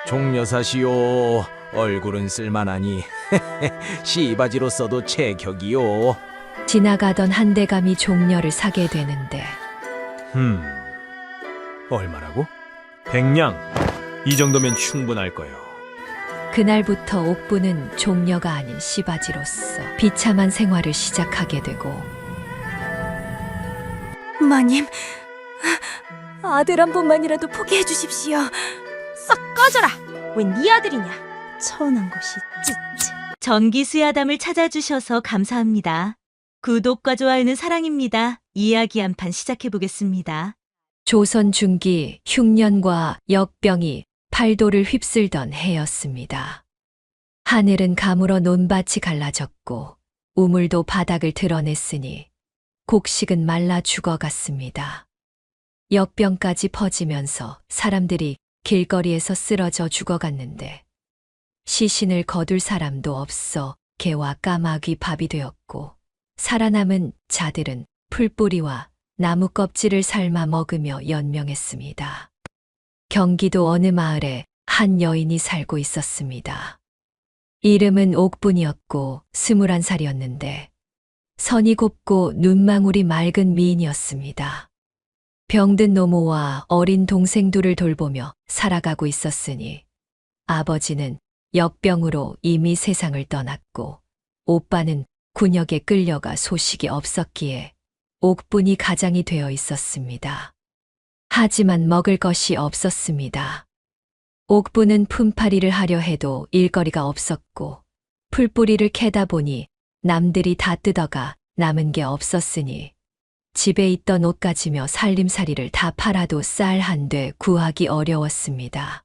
종려사시오. 얼굴은 쓸만하니 시바지로 써도 체격이요. 지나가던 한 대감이 종려를 사게 되는데 얼마라고? 100냥. 이 정도면 충분할 거요. 그날부터 옥부는 종려가 아닌 시바지로서 비참한 생활을 시작하게 되고, 마님, 아들 한 번만이라도 포기해 주십시오. 썩 꺼져라! 왜 네 아들이냐? 천한 것이 찌찌. 전기수야담을 찾아주셔서 감사합니다. 구독과 좋아요는 사랑입니다. 이야기 한 판 시작해보겠습니다. 조선 중기 흉년과 역병이 팔도를 휩쓸던 해였습니다. 하늘은 가물어 논밭이 갈라졌고 우물도 바닥을 드러냈으니 곡식은 말라 죽어갔습니다. 역병까지 퍼지면서 사람들이 길거리에서 쓰러져 죽어갔는데 시신을 거둘 사람도 없어 개와 까마귀 밥이 되었고, 살아남은 자들은 풀뿌리와 나무 껍질을 삶아 먹으며 연명했습니다. 경기도 어느 마을에 한 여인이 살고 있었습니다. 이름은 옥분이었고 21살이었는데 선이 곱고 눈망울이 맑은 미인이었습니다. 병든 노모와 어린 동생 둘을 돌보며 살아가고 있었으니 아버지는 역병으로 이미 세상을 떠났고 오빠는 군역에 끌려가 소식이 없었기에 옥분이 가장이 되어 있었습니다. 하지만 먹을 것이 없었습니다. 옥분은 품팔이를 하려 해도 일거리가 없었고 풀뿌리를 캐다 보니 남들이 다 뜯어가 남은 게 없었으니 집에 있던 옷 가지며 살림살이를 다 팔아도 쌀 한 돼 구하기 어려웠습니다.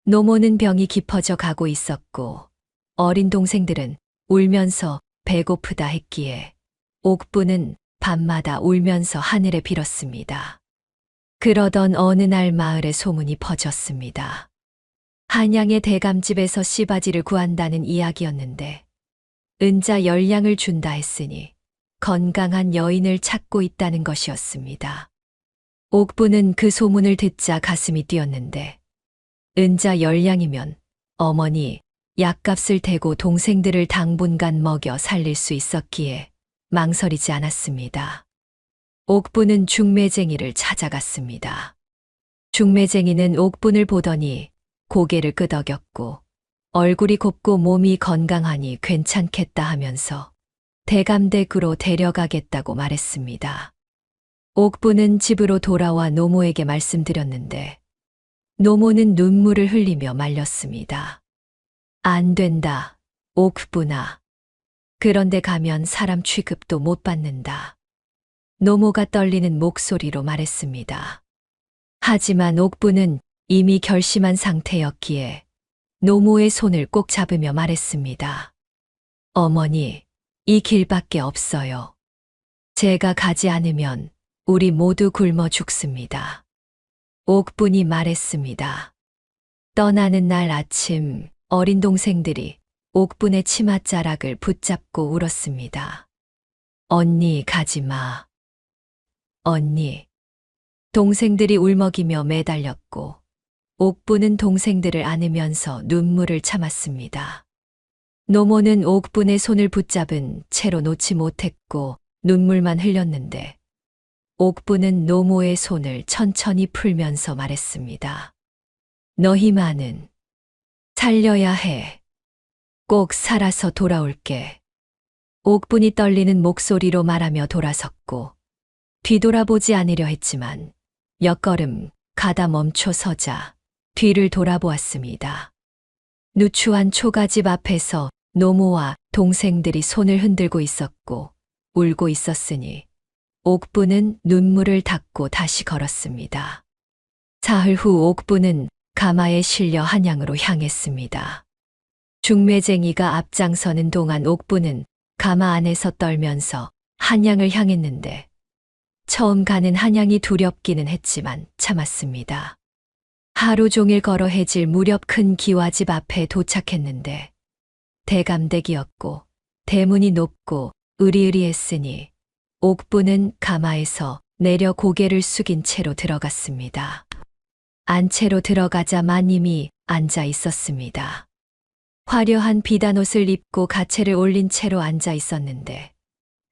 노모는 병이 깊어져 가고 있었고 어린 동생들은 울면서 배고프다 했기에 옥분은 밤마다 울면서 하늘에 빌었습니다. 그러던 어느 날 마을에 소문이 퍼졌습니다. 한양의 대감집에서 씨바지를 구한다는 이야기였는데 은자 10냥을 준다 했으니 건강한 여인을 찾고 있다는 것이었습니다. 옥분은 그 소문을 듣자 가슴이 뛰었는데 은자 10냥이면 어머니 약값을 대고 동생들을 당분간 먹여 살릴 수 있었기에 망설이지 않았습니다. 옥분은 중매쟁이를 찾아갔습니다. 중매쟁이는 옥분을 보더니 고개를 끄덕였고 얼굴이 곱고 몸이 건강하니 괜찮겠다 하면서 대감댁으로 데려가겠다고 말했습니다. 옥분은 집으로 돌아와 노모에게 말씀드렸는데 노모는 눈물을 흘리며 말렸습니다. 안 된다, 옥분아. 그런데 가면 사람 취급도 못 받는다. 노모가 떨리는 목소리로 말했습니다. 하지만 옥분은 이미 결심한 상태였기에 노모의 손을 꼭 잡으며 말했습니다. 어머니, 이 길밖에 없어요. 제가 가지 않으면 우리 모두 굶어 죽습니다. 옥분이 말했습니다. 떠나는 날 아침 어린 동생들이 옥분의 치맛자락을 붙잡고 울었습니다. 언니 가지 마. 언니. 동생들이 울먹이며 매달렸고 옥분은 동생들을 안으면서 눈물을 참았습니다. 노모는 옥분의 손을 붙잡은 채로 놓지 못했고 눈물만 흘렸는데 옥분은 노모의 손을 천천히 풀면서 말했습니다. 너희만은 살려야 해. 꼭 살아서 돌아올게. 옥분이 떨리는 목소리로 말하며 돌아섰고 뒤돌아보지 않으려 했지만 몇 걸음 가다 멈춰 서자 뒤를 돌아보았습니다. 누추한 초가집 앞에서 노모와 동생들이 손을 흔들고 있었고 울고 있었으니 옥분은 눈물을 닦고 다시 걸었습니다. 사흘 후 옥분은 가마에 실려 한양으로 향했습니다. 중매쟁이가 앞장서는 동안 옥분은 가마 안에서 떨면서 한양을 향했는데 처음 가는 한양이 두렵기는 했지만 참았습니다. 하루 종일 걸어 해질 무렵 큰 기와집 앞에 도착했는데 대감댁이었고 대문이 높고 으리으리했으니 옥분은 가마에서 내려 고개를 숙인 채로 들어갔습니다. 안채로 들어가자 마님이 앉아 있었습니다. 화려한 비단옷을 입고 가채를 올린 채로 앉아 있었는데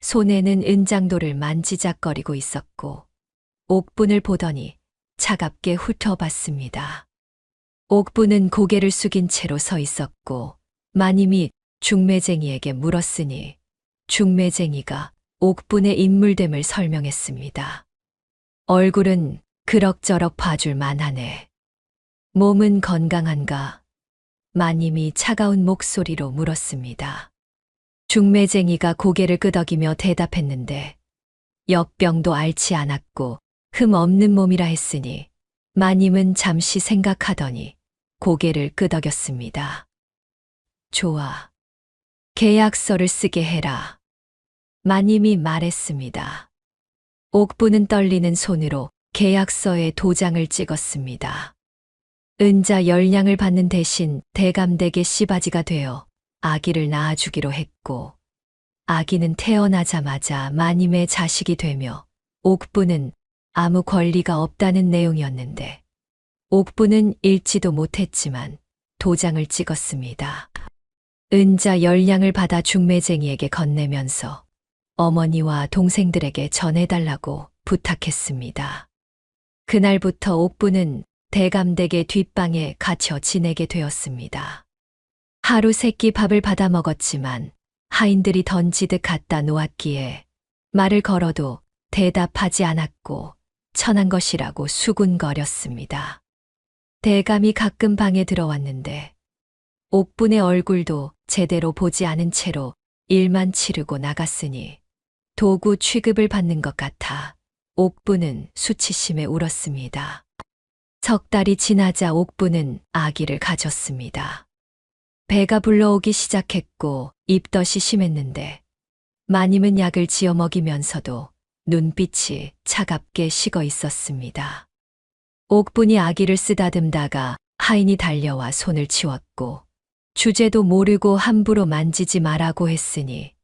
손에는 은장도를 만지작거리고 있었고 옥분을 보더니 차갑게 훑어봤습니다. 옥분은 고개를 숙인 채로 서 있었고 마님이 중매쟁이에게 물었으니 중매쟁이가 옥분의 인물됨을 설명했습니다. 얼굴은 그럭저럭 봐줄 만하네. 몸은 건강한가? 마님이 차가운 목소리로 물었습니다. 중매쟁이가 고개를 끄덕이며 대답했는데 역병도 앓지 않았고 흠 없는 몸이라 했으니 마님은 잠시 생각하더니 고개를 끄덕였습니다. 좋아. 계약서를 쓰게 해라. 마님이 말했습니다. 옥분은 떨리는 손으로 계약서에 도장을 찍었습니다. 은자 열량을 받는 대신 대감댁의 씨바지가 되어 아기를 낳아주기로 했고 아기는 태어나자마자 마님의 자식이 되며 옥분은 아무 권리가 없다는 내용이었는데 옥분은 읽지도 못했지만 도장을 찍었습니다. 은자 열량을 받아 중매쟁이에게 건네면서 어머니와 동생들에게 전해달라고 부탁했습니다. 그날부터 옥분은 대감댁의 뒷방에 갇혀 지내게 되었습니다. 하루 세끼 밥을 받아 먹었지만 하인들이 던지듯 갖다 놓았기에 말을 걸어도 대답하지 않았고 천한 것이라고 수군거렸습니다. 대감이 가끔 방에 들어왔는데 옥분의 얼굴도 제대로 보지 않은 채로 일만 치르고 나갔으니 도구 취급을 받는 것 같아 옥분은 수치심에 울었습니다. 석 달이 지나자 옥분은 아기를 가졌습니다. 배가 불러오기 시작했고 입덧이 심했는데 마님은 약을 지어 먹이면서도 눈빛이 차갑게 식어 있었습니다. 옥분이 아기를 쓰다듬다가 하인이 달려와 손을 치웠고 주제도 모르고 함부로 만지지 말라고 했으니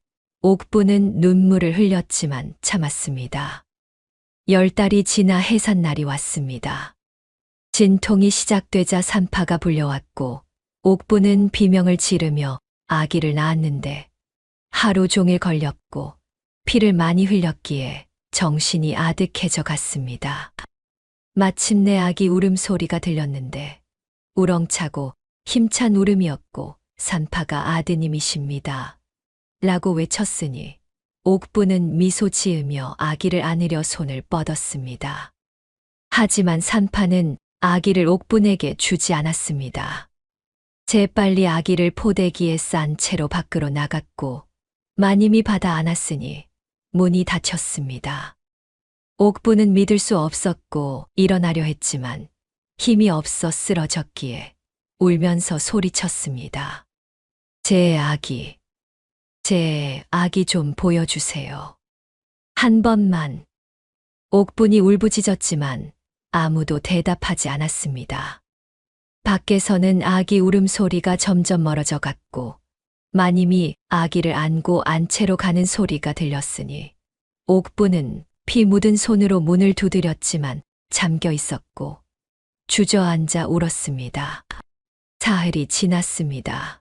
옥분은 눈물을 흘렸지만 참았습니다. 10달이 지나 해산날이 왔습니다. 진통이 시작되자 산파가 불려왔고 옥분은 비명을 지르며 아기를 낳았는데 하루 종일 걸렸고 피를 많이 흘렸기에 정신이 아득해져 갔습니다. 마침내 아기 울음소리가 들렸는데 우렁차고 힘찬 울음이었고 산파가 아드님이십니다. 라고 외쳤으니 옥분은 미소 지으며 아기를 안으려 손을 뻗었습니다. 하지만 산파는 아기를 옥분에게 주지 않았습니다. 재빨리 아기를 포대기에 싼 채로 밖으로 나갔고 마님이 받아 안았으니 문이 닫혔습니다. 옥분은 믿을 수 없었고 일어나려 했지만 힘이 없어 쓰러졌기에 울면서 소리쳤습니다. 제 아기 좀 보여주세요. 한 번만. 옥분이 울부짖었지만 아무도 대답하지 않았습니다. 밖에서는 아기 울음소리가 점점 멀어져 갔고 마님이 아기를 안고 안채로 가는 소리가 들렸으니 옥분은 피 묻은 손으로 문을 두드렸지만 잠겨 있었고 주저앉아 울었습니다. 사흘이 지났습니다.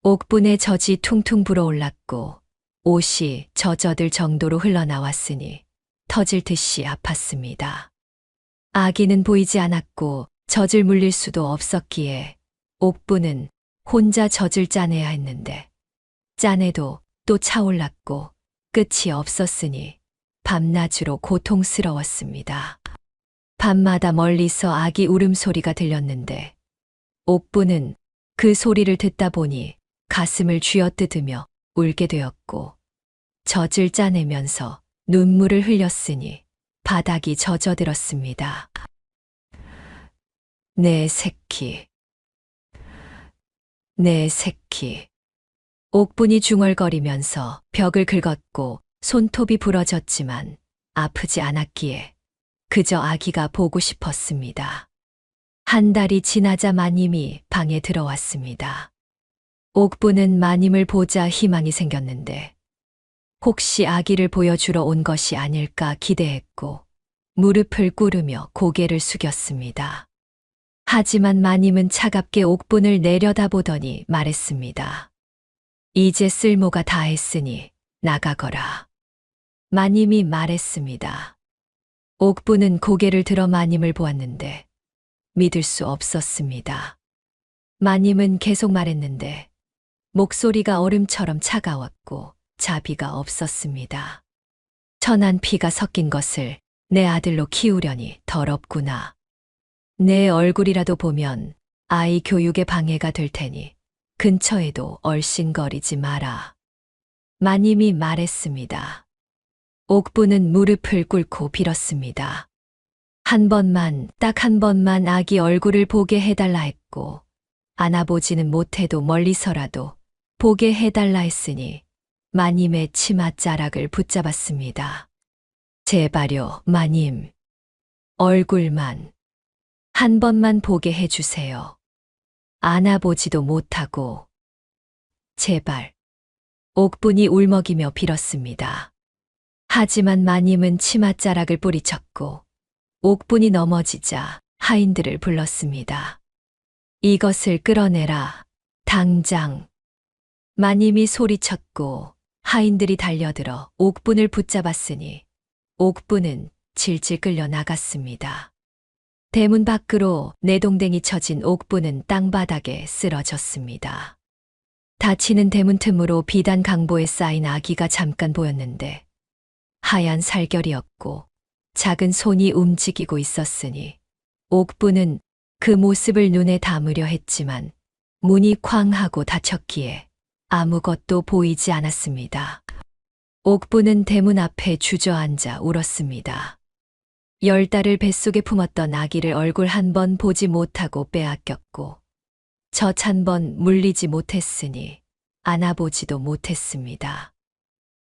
옥분의 젖이 퉁퉁 불어올랐고 옷이 젖어들 정도로 흘러나왔으니 터질 듯이 아팠습니다. 아기는 보이지 않았고 젖을 물릴 수도 없었기에 옥분은 혼자 젖을 짜내야 했는데 짜내도 또 차올랐고 끝이 없었으니 밤낮으로 고통스러웠습니다. 밤마다 멀리서 아기 울음소리가 들렸는데 옥분은 그 소리를 듣다 보니 가슴을 쥐어뜯으며 울게 되었고 젖을 짜내면서 눈물을 흘렸으니 바닥이 젖어들었습니다. 내 새끼. 내 새끼. 옥분이 중얼거리면서 벽을 긁었고 손톱이 부러졌지만 아프지 않았기에 그저 아기가 보고 싶었습니다. 한 달이 지나자 마님이 방에 들어왔습니다. 옥분은 마님을 보자 희망이 생겼는데 혹시 아기를 보여주러 온 것이 아닐까 기대했고 무릎을 꿇으며 고개를 숙였습니다. 하지만 마님은 차갑게 옥분을 내려다보더니 말했습니다. 이제 쓸모가 다 했으니 나가거라. 마님이 말했습니다. 옥분은 고개를 들어 마님을 보았는데 믿을 수 없었습니다. 마님은 계속 말했는데 목소리가 얼음처럼 차가웠고 자비가 없었습니다. 천한 피가 섞인 것을 내 아들로 키우려니 더럽구나. 내 얼굴이라도 보면 아이 교육에 방해가 될 테니 근처에도 얼씬거리지 마라. 마님이 말했습니다. 옥부는 무릎을 꿇고 빌었습니다. 한 번만, 딱 한 번만 아기 얼굴을 보게 해달라 했고 안아보지는 못해도 멀리서라도 보게 해달라 했으니 마님의 치맛자락을 붙잡았습니다. 제발요, 마님. 얼굴만 한 번만 보게 해주세요. 안아보지도 못하고. 제발. 옥분이 울먹이며 빌었습니다. 하지만 마님은 치맛자락을 뿌리쳤고 옥분이 넘어지자 하인들을 불렀습니다. 이것을 끌어내라. 당장. 마님이 소리쳤고 하인들이 달려들어 옥분을 붙잡았으니 옥분은 질질 끌려 나갔습니다. 대문 밖으로 내동댕이 쳐진 옥분은 땅바닥에 쓰러졌습니다. 닫히는 대문 틈으로 비단 강보에 쌓인 아기가 잠깐 보였는데 하얀 살결이었고 작은 손이 움직이고 있었으니 옥분은 그 모습을 눈에 담으려 했지만 문이 쾅 하고 닫혔기에 아무것도 보이지 않았습니다. 옥분은 대문 앞에 주저앉아 울었습니다. 10달을 뱃속에 품었던 아기를 얼굴 한 번 보지 못하고 빼앗겼고 젖 한 번 물리지 못했으니 안아보지도 못했습니다.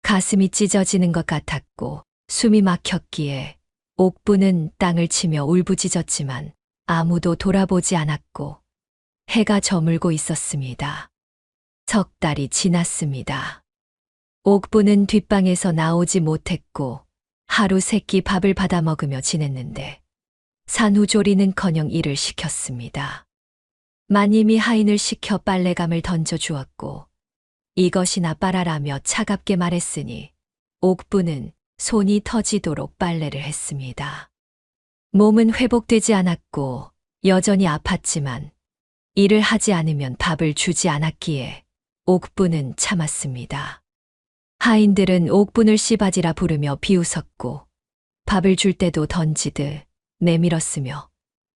가슴이 찢어지는 것 같았고 숨이 막혔기에 옥분은 땅을 치며 울부짖었지만 아무도 돌아보지 않았고 해가 저물고 있었습니다. 석 달이 지났습니다. 옥분은 뒷방에서 나오지 못했고 하루 세끼 밥을 받아 먹으며 지냈는데 산후조리는커녕 일을 시켰습니다. 마님이 하인을 시켜 빨래감을 던져 주었고 이것이나 빨아라며 차갑게 말했으니 옥분은 손이 터지도록 빨래를 했습니다. 몸은 회복되지 않았고 여전히 아팠지만 일을 하지 않으면 밥을 주지 않았기에 옥분은 참았습니다. 하인들은 옥분을 씨바지라 부르며 비웃었고 밥을 줄 때도 던지듯 내밀었으며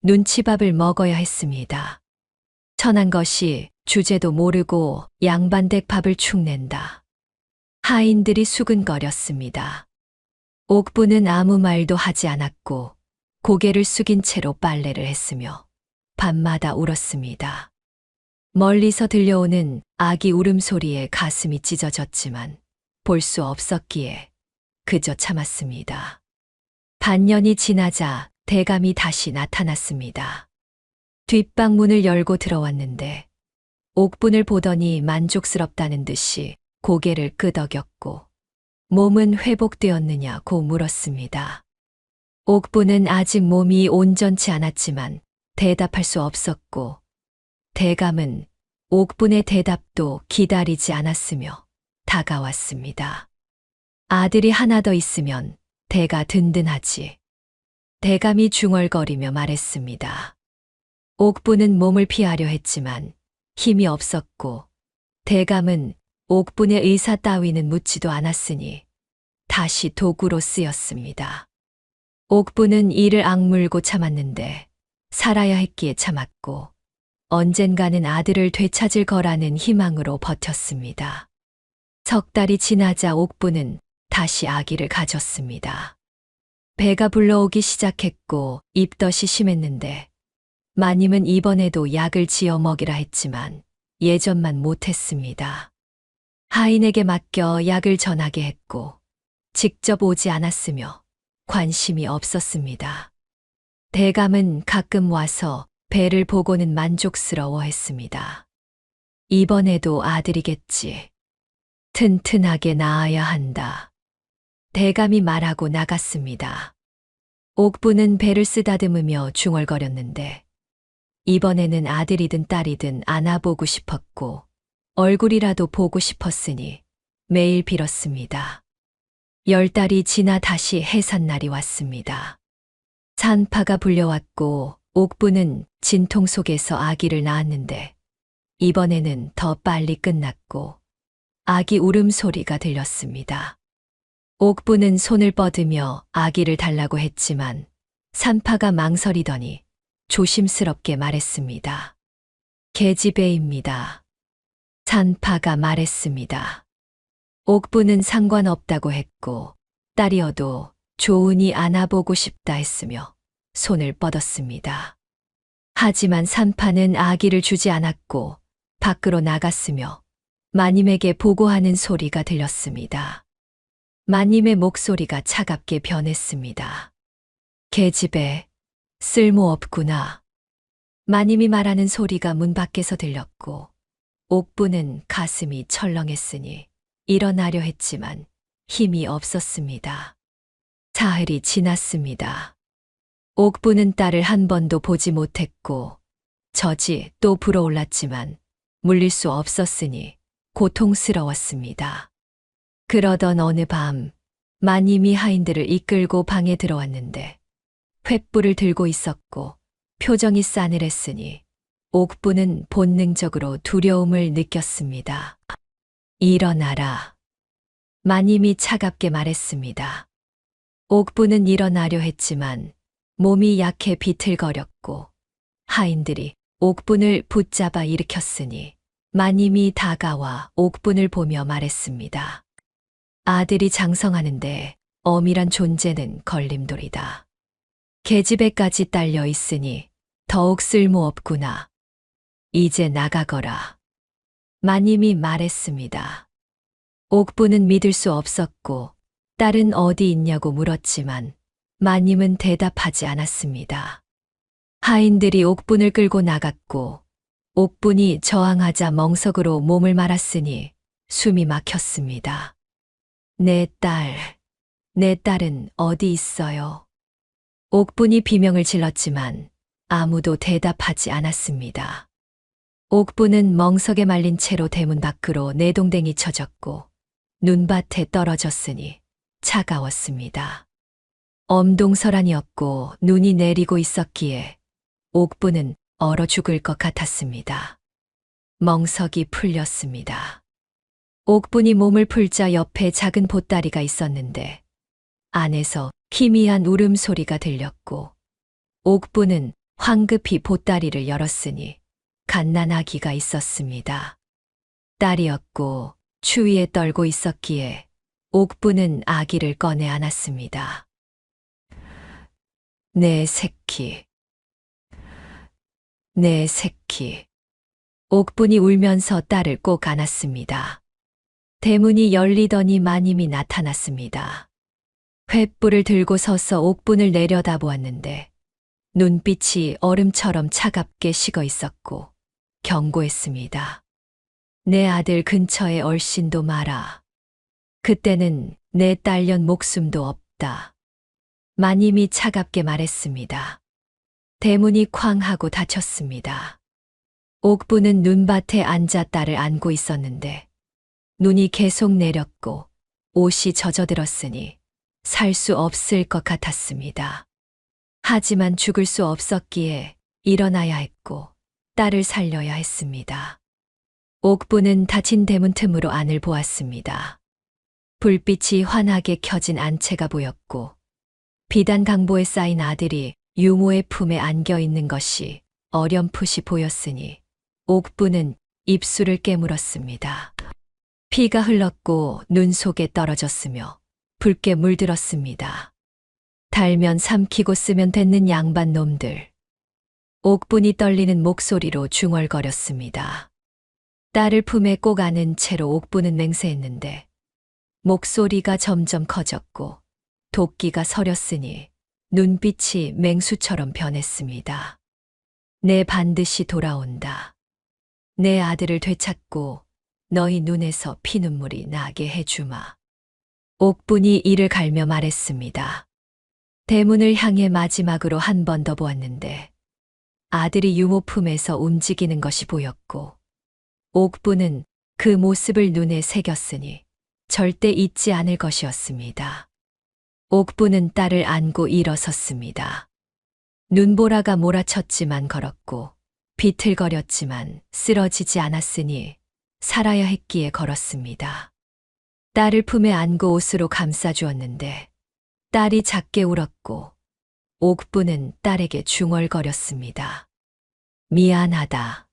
눈치밥을 먹어야 했습니다. 천한 것이 주제도 모르고 양반댁 밥을 축낸다. 하인들이 수근거렸습니다. 옥분은 아무 말도 하지 않았고 고개를 숙인 채로 빨래를 했으며 밤마다 울었습니다. 멀리서 들려오는 아기 울음소리에 가슴이 찢어졌지만 볼 수 없었기에 그저 참았습니다. 반년이 지나자 대감이 다시 나타났습니다. 뒷방 문을 열고 들어왔는데 옥분을 보더니 만족스럽다는 듯이 고개를 끄덕였고 몸은 회복되었느냐고 물었습니다. 옥분은 아직 몸이 온전치 않았지만 대답할 수 없었고 대감은 옥분의 대답도 기다리지 않았으며 다가왔습니다. 아들이 하나 더 있으면 대가 든든하지. 대감이 중얼거리며 말했습니다. 옥분은 몸을 피하려 했지만 힘이 없었고 대감은 옥분의 의사 따위는 묻지도 않았으니 다시 도구로 쓰였습니다. 옥분은 이를 악물고 참았는데 살아야 했기에 참았고 언젠가는 아들을 되찾을 거라는 희망으로 버텼습니다. 석 달이 지나자 옥분은 다시 아기를 가졌습니다. 배가 불러오기 시작했고 입덧이 심했는데 마님은 이번에도 약을 지어 먹이라 했지만 예전만 못했습니다. 하인에게 맡겨 약을 전하게 했고 직접 오지 않았으며 관심이 없었습니다. 대감은 가끔 와서 배를 보고는 만족스러워했습니다. 이번에도 아들이겠지. 튼튼하게 낳아야 한다. 대감이 말하고 나갔습니다. 옥분은 배를 쓰다듬으며 중얼거렸는데 이번에는 아들이든 딸이든 안아보고 싶었고 얼굴이라도 보고 싶었으니 매일 빌었습니다. 10달이 지나 다시 해산날이 왔습니다. 산파가 불려왔고 옥부는 진통 속에서 아기를 낳았는데 이번에는 더 빨리 끝났고 아기 울음소리가 들렸습니다. 옥부는 손을 뻗으며 아기를 달라고 했지만 산파가 망설이더니 조심스럽게 말했습니다. 계집애입니다. 산파가 말했습니다. 옥부는 상관없다고 했고 딸이어도 좋으니 안아보고 싶다 했으며 손을 뻗었습니다. 하지만 산파는 아기를 주지 않았고 밖으로 나갔으며 마님에게 보고하는 소리가 들렸습니다. 마님의 목소리가 차갑게 변했습니다. 계집애, 쓸모없구나. 마님이 말하는 소리가 문 밖에서 들렸고 옥부는 가슴이 철렁했으니 일어나려 했지만 힘이 없었습니다. 사흘이 지났습니다. 옥부는 딸을 한 번도 보지 못했고 젖이 또 불어올랐지만 물릴 수 없었으니 고통스러웠습니다. 그러던 어느 밤 마님이 하인들을 이끌고 방에 들어왔는데 횃불을 들고 있었고 표정이 싸늘했으니 옥부는 본능적으로 두려움을 느꼈습니다. 일어나라. 마님이 차갑게 말했습니다. 옥부는 일어나려 했지만 몸이 약해 비틀거렸고 하인들이 옥분을 붙잡아 일으켰으니 마님이 다가와 옥분을 보며 말했습니다. 아들이 장성하는데 엄이란 존재는 걸림돌이다. 계집애까지 딸려 있으니 더욱 쓸모없구나. 이제 나가거라. 마님이 말했습니다. 옥부는 믿을 수 없었고 딸은 어디 있냐고 물었지만 마님은 대답하지 않았습니다. 하인들이 옥분을 끌고 나갔고 옥분이 저항하자 멍석으로 몸을 말았으니 숨이 막혔습니다. 내 딸은 어디 있어요? 옥분이 비명을 질렀지만 아무도 대답하지 않았습니다. 옥분은 멍석에 말린 채로 대문 밖으로 내동댕이 쳐졌고 눈밭에 떨어졌으니 차가웠습니다. 엄동설한이었고 눈이 내리고 있었기에 옥분은 얼어 죽을 것 같았습니다. 멍석이 풀렸습니다. 옥분이 몸을 풀자 옆에 작은 보따리가 있었는데 안에서 희미한 울음소리가 들렸고 옥분은 황급히 보따리를 열었으니 갓난아기가 있었습니다. 딸이었고 추위에 떨고 있었기에 옥분은 아기를 꺼내 안았습니다. 내 새끼. 옥분이 울면서 딸을 꼭 안았습니다. 대문이 열리더니 마님이 나타났습니다. 횃불을 들고 서서 옥분을 내려다보았는데 눈빛이 얼음처럼 차갑게 식어 있었고 경고했습니다. 내 아들 근처에 얼씬도 마라. 그때는 내 딸년 목숨도 없다. 마님이 차갑게 말했습니다. 대문이 쾅 하고 닫혔습니다. 옥부는 눈밭에 앉아 딸을 안고 있었는데 눈이 계속 내렸고 옷이 젖어들었으니 살 수 없을 것 같았습니다. 하지만 죽을 수 없었기에 일어나야 했고 딸을 살려야 했습니다. 옥부는 닫힌 대문 틈으로 안을 보았습니다. 불빛이 환하게 켜진 안채가 보였고 비단 강보에 쌓인 아들이 유모의 품에 안겨 있는 것이 어렴풋이 보였으니 옥부는 입술을 깨물었습니다. 피가 흘렀고 눈 속에 떨어졌으며 붉게 물들었습니다. 달면 삼키고 쓰면 됐는 양반 놈들. 옥분이 떨리는 목소리로 중얼거렸습니다. 딸을 품에 꼭 안은 채로 옥분은 맹세했는데 목소리가 점점 커졌고 도끼가 서렸으니 눈빛이 맹수처럼 변했습니다. 내 반드시 돌아온다. 내 아들을 되찾고 너희 눈에서 피눈물이 나게 해주마. 옥분이 이를 갈며 말했습니다. 대문을 향해 마지막으로 한 번 더 보았는데 아들이 유모 품에서 움직이는 것이 보였고, 옥부는 그 모습을 눈에 새겼으니 절대 잊지 않을 것이었습니다. 옥부는 딸을 안고 일어섰습니다. 눈보라가 몰아쳤지만 걸었고, 비틀거렸지만 쓰러지지 않았으니 살아야 했기에 걸었습니다. 딸을 품에 안고 옷으로 감싸주었는데 딸이 작게 울었고 옥부는 딸에게 중얼거렸습니다. 미안하다.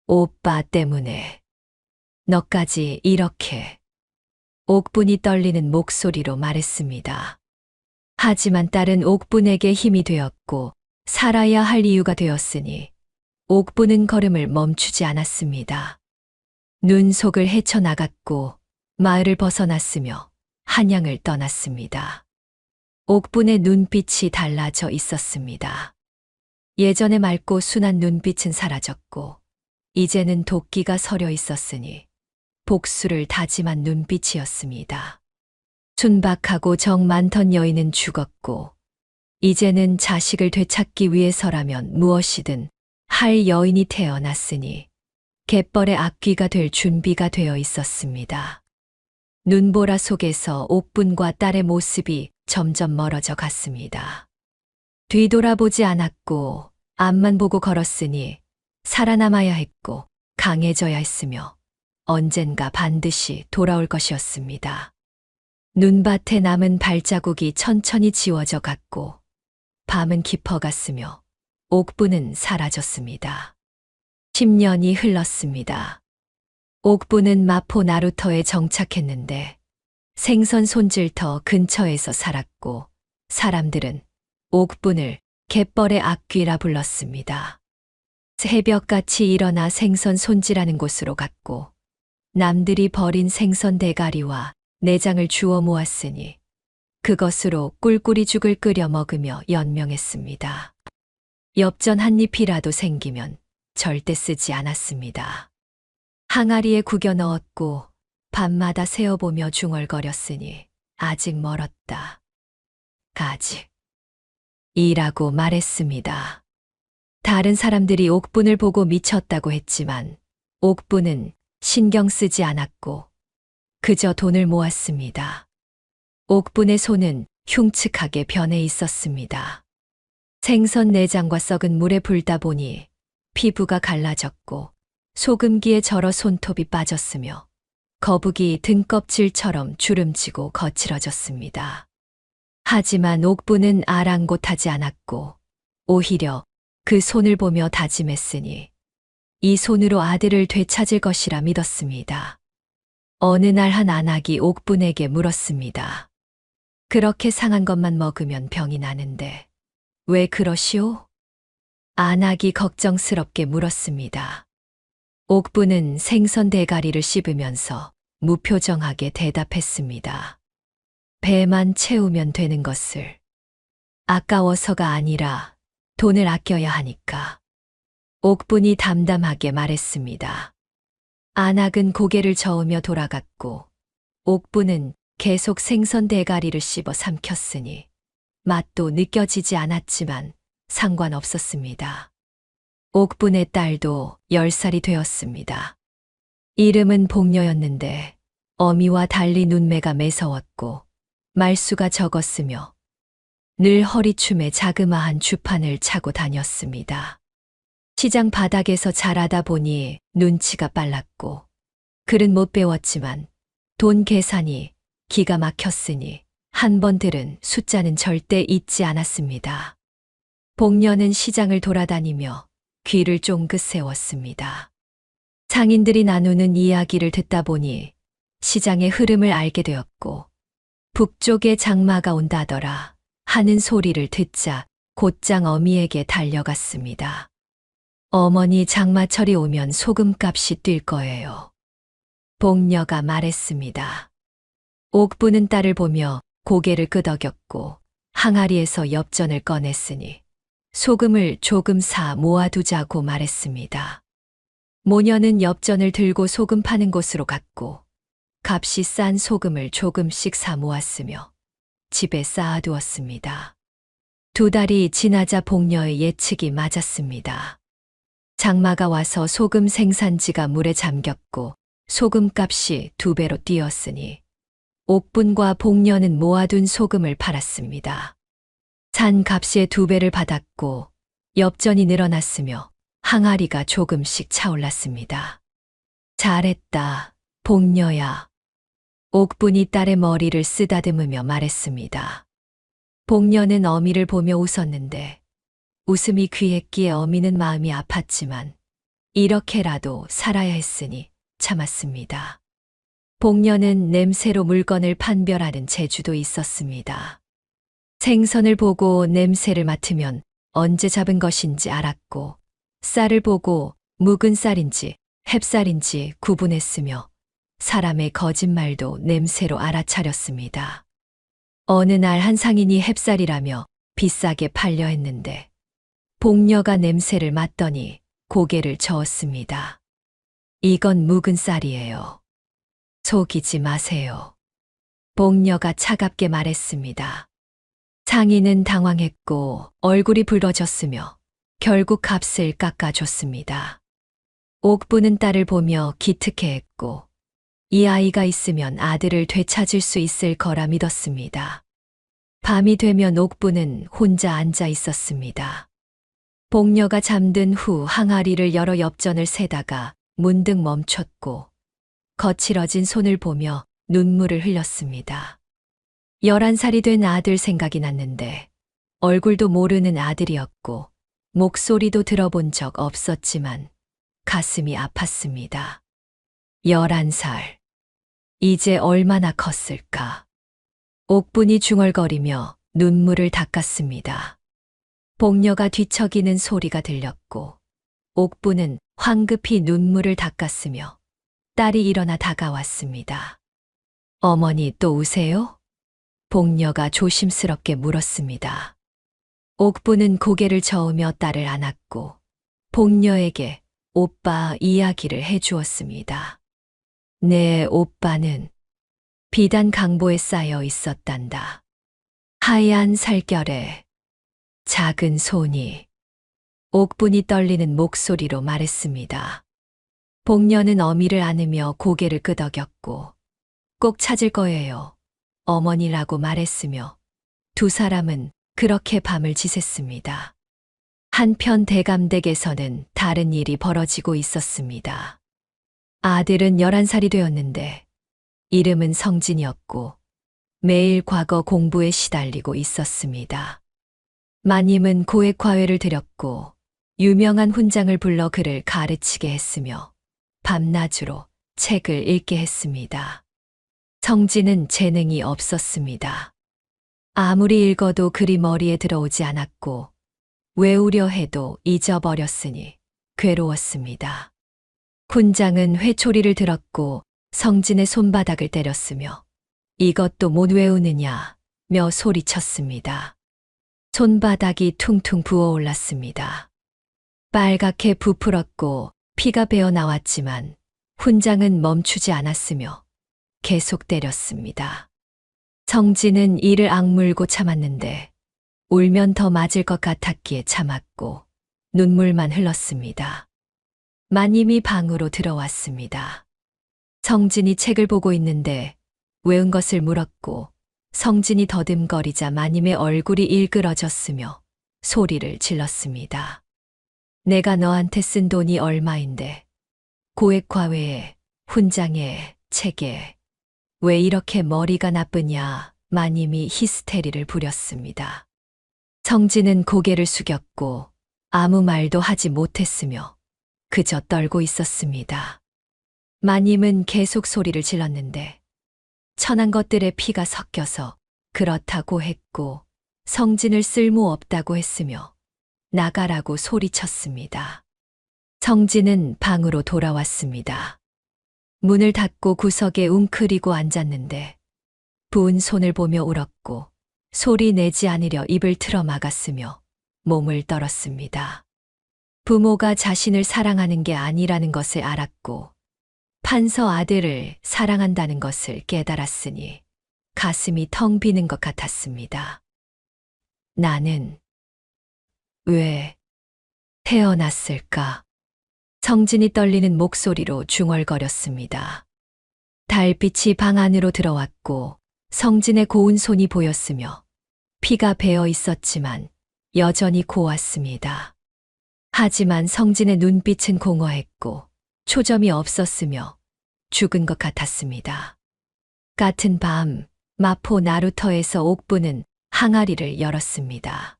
오빠 때문에. 너까지 이렇게. 옥분이 떨리는 목소리로 말했습니다. 하지만 딸은 옥분에게 힘이 되었고 살아야 할 이유가 되었으니 옥분은 걸음을 멈추지 않았습니다. 눈 속을 헤쳐나갔고 마을을 벗어났으며 한양을 떠났습니다. 옥분의 눈빛이 달라져 있었습니다. 예전에 맑고 순한 눈빛은 사라졌고 이제는 도끼가 서려 있었으니 복수를 다짐한 눈빛이었습니다. 순박하고 정 많던 여인은 죽었고 이제는 자식을 되찾기 위해서라면 무엇이든 할 여인이 태어났으니 갯벌의 앞귀가 될 준비가 되어 있었습니다. 눈보라 속에서 옥분과 딸의 모습이 점점 멀어져 갔습니다. 뒤돌아보지 않았고 앞만 보고 걸었으니 살아남아야 했고 강해져야 했으며 언젠가 반드시 돌아올 것이었습니다. 눈밭에 남은 발자국이 천천히 지워져 갔고 밤은 깊어갔으며 옥분은 사라졌습니다. 10년이 흘렀습니다. 옥분은 마포 나루터에 정착했는데 생선 손질터 근처에서 살았고 사람들은 옥분을 갯벌의 앞귀라 불렀습니다. 새벽같이 일어나 생선 손질하는 곳으로 갔고 남들이 버린 생선 대가리와 내장을 주워 모았으니 그것으로 꿀꿀이죽을 끓여 먹으며 연명했습니다. 엽전 한 잎이라도 생기면 절대 쓰지 않았습니다. 항아리에 구겨 넣었고 밤마다 세어보며 중얼거렸으니 아직 멀었다. 가지. 이라고 말했습니다. 다른 사람들이 옥분을 보고 미쳤다고 했지만 옥분은 신경 쓰지 않았고 그저 돈을 모았습니다. 옥분의 손은 흉측하게 변해 있었습니다. 생선 내장과 썩은 물에 불다 보니 피부가 갈라졌고 소금기에 절어 손톱이 빠졌으며 거북이 등껍질처럼 주름지고 거칠어졌습니다. 하지만 옥분은 아랑곳하지 않았고 오히려 그 손을 보며 다짐했으니 이 손으로 아들을 되찾을 것이라 믿었습니다. 어느 날 한 안악이 옥분에게 물었습니다. 그렇게 상한 것만 먹으면 병이 나는데 왜 그러시오? 안악이 걱정스럽게 물었습니다. 옥분은 생선 대가리를 씹으면서 무표정하게 대답했습니다. 배만 채우면 되는 것을. 아까워서가 아니라 돈을 아껴야 하니까. 옥분이 담담하게 말했습니다. 안악은 고개를 저으며 돌아갔고 옥분은 계속 생선 대가리를 씹어 삼켰으니 맛도 느껴지지 않았지만 상관없었습니다. 옥분의 딸도 10살이 되었습니다. 이름은 복녀였는데 어미와 달리 눈매가 매서웠고 말수가 적었으며 늘 허리춤에 자그마한 주판을 차고 다녔습니다. 시장 바닥에서 자라다 보니 눈치가 빨랐고 글은 못 배웠지만 돈 계산이 기가 막혔으니 한 번 들은 숫자는 절대 잊지 않았습니다. 복녀는 시장을 돌아다니며 귀를 쫑긋 세웠습니다. 상인들이 나누는 이야기를 듣다 보니 시장의 흐름을 알게 되었고 북쪽에 장마가 온다더라 하는 소리를 듣자 곧장 어미에게 달려갔습니다. 어머니 장마철이 오면 소금값이 뛸 거예요. 복녀가 말했습니다. 옥분은 딸을 보며 고개를 끄덕였고 항아리에서 엽전을 꺼냈으니 소금을 조금 사 모아두자고 말했습니다. 모녀는 엽전을 들고 소금 파는 곳으로 갔고 값이 싼 소금을 조금씩 사 모았으며 집에 쌓아두었습니다. 2달이 지나자 복녀의 예측이 맞았습니다. 장마가 와서 소금 생산지가 물에 잠겼고 소금값이 2배로 뛰었으니 옥분과 복녀는 모아둔 소금을 팔았습니다. 산 값의 2배를 받았고 엽전이 늘어났으며 항아리가 조금씩 차올랐습니다. 잘했다, 복녀야. 옥분이 딸의 머리를 쓰다듬으며 말했습니다. 복녀는 어미를 보며 웃었는데 웃음이 귀했기에 어미는 마음이 아팠지만 이렇게라도 살아야 했으니 참았습니다. 복녀는 냄새로 물건을 판별하는 재주도 있었습니다. 생선을 보고 냄새를 맡으면 언제 잡은 것인지 알았고 쌀을 보고 묵은 쌀인지 햅쌀인지 구분했으며 사람의 거짓말도 냄새로 알아차렸습니다. 어느 날 한 상인이 햅쌀이라며 비싸게 팔려 했는데 복녀가 냄새를 맡더니 고개를 저었습니다. 이건 묵은 쌀이에요. 속이지 마세요. 복녀가 차갑게 말했습니다. 상인은 당황했고 얼굴이 붉어졌으며 결국 값을 깎아줬습니다. 옥부는 딸을 보며 기특해했고 이 아이가 있으면 아들을 되찾을 수 있을 거라 믿었습니다. 밤이 되면 옥부는 혼자 앉아 있었습니다. 복녀가 잠든 후 항아리를 열어 엽전을 세다가 문득 멈췄고 거칠어진 손을 보며 눈물을 흘렸습니다. 11살이 된 아들 생각이 났는데 얼굴도 모르는 아들이었고 목소리도 들어본 적 없었지만 가슴이 아팠습니다. 11살. 이제 얼마나 컸을까? 옥분이 중얼거리며 눈물을 닦았습니다. 복녀가 뒤척이는 소리가 들렸고 옥분은 황급히 눈물을 닦았으며 딸이 일어나 다가왔습니다. 어머니 또 우세요? 복녀가 조심스럽게 물었습니다. 옥분은 고개를 저으며 딸을 안았고 복녀에게 오빠 이야기를 해주었습니다. 내 오빠는 비단 강보에 쌓여 있었단다. 하얀 살결에 작은 손이. 옥분이 떨리는 목소리로 말했습니다. 복녀는 어미를 안으며 고개를 끄덕였고 꼭 찾을 거예요. 어머니라고 말했으며 2사람은 그렇게 밤을 지샜습니다. 한편 대감댁에서는 다른 일이 벌어지고 있었습니다. 아들은 11살이 되었는데 이름은 성진이었고 매일 과거 공부에 시달리고 있었습니다. 마님은 고액과외를 들였고 유명한 훈장을 불러 그를 가르치게 했으며 밤낮으로 책을 읽게 했습니다. 성진은 재능이 없었습니다. 아무리 읽어도 글이 머리에 들어오지 않았고 외우려 해도 잊어버렸으니 괴로웠습니다. 훈장은 회초리를 들었고 성진의 손바닥을 때렸으며 이것도 못 외우느냐며 소리쳤습니다. 손바닥이 퉁퉁 부어올랐습니다. 빨갛게 부풀었고 피가 배어 나왔지만 훈장은 멈추지 않았으며 계속 때렸습니다. 성진은 이를 악물고 참았는데 울면 더 맞을 것 같았기에 참았고 눈물만 흘렀습니다. 마님이 방으로 들어왔습니다. 성진이 책을 보고 있는데 외운 것을 물었고 성진이 더듬거리자 마님의 얼굴이 일그러졌으며 소리를 질렀습니다. 내가 너한테 쓴 돈이 얼마인데 고액과외에 훈장에 책에 왜 이렇게 머리가 나쁘냐. 마님이 히스테리를 부렸습니다. 성진은 고개를 숙였고 아무 말도 하지 못했으며 그저 떨고 있었습니다. 마님은 계속 소리를 질렀는데 천한 것들의 피가 섞여서 그렇다고 했고 성진을 쓸모없다고 했으며 나가라고 소리쳤습니다. 성진은 방으로 돌아왔습니다. 문을 닫고 구석에 웅크리고 앉았는데 부은 손을 보며 울었고 소리 내지 않으려 입을 틀어 막았으며 몸을 떨었습니다. 부모가 자신을 사랑하는 게 아니라는 것을 알았고 판서 아들을 사랑한다는 것을 깨달았으니 가슴이 텅 비는 것 같았습니다. 나는 왜 태어났을까? 성진이 떨리는 목소리로 중얼거렸습니다. 달빛이 방 안으로 들어왔고 성진의 고운 손이 보였으며 피가 배어 있었지만 여전히 고왔습니다. 하지만 성진의 눈빛은 공허했고 초점이 없었으며 죽은 것 같았습니다. 같은 밤 마포 나루터에서 옥부는 항아리를 열었습니다.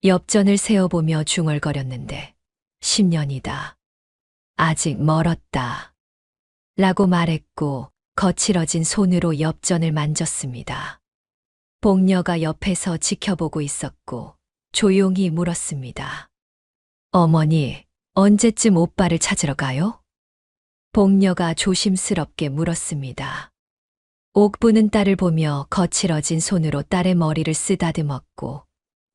엽전을 세어보며 중얼거렸는데 10년이다. 아직 멀었다. 라고 말했고 거칠어진 손으로 엽전을 만졌습니다. 복녀가 옆에서 지켜보고 있었고 조용히 물었습니다. 어머니, 언제쯤 오빠를 찾으러 가요? 복녀가 조심스럽게 물었습니다. 옥부는 딸을 보며 거칠어진 손으로 딸의 머리를 쓰다듬었고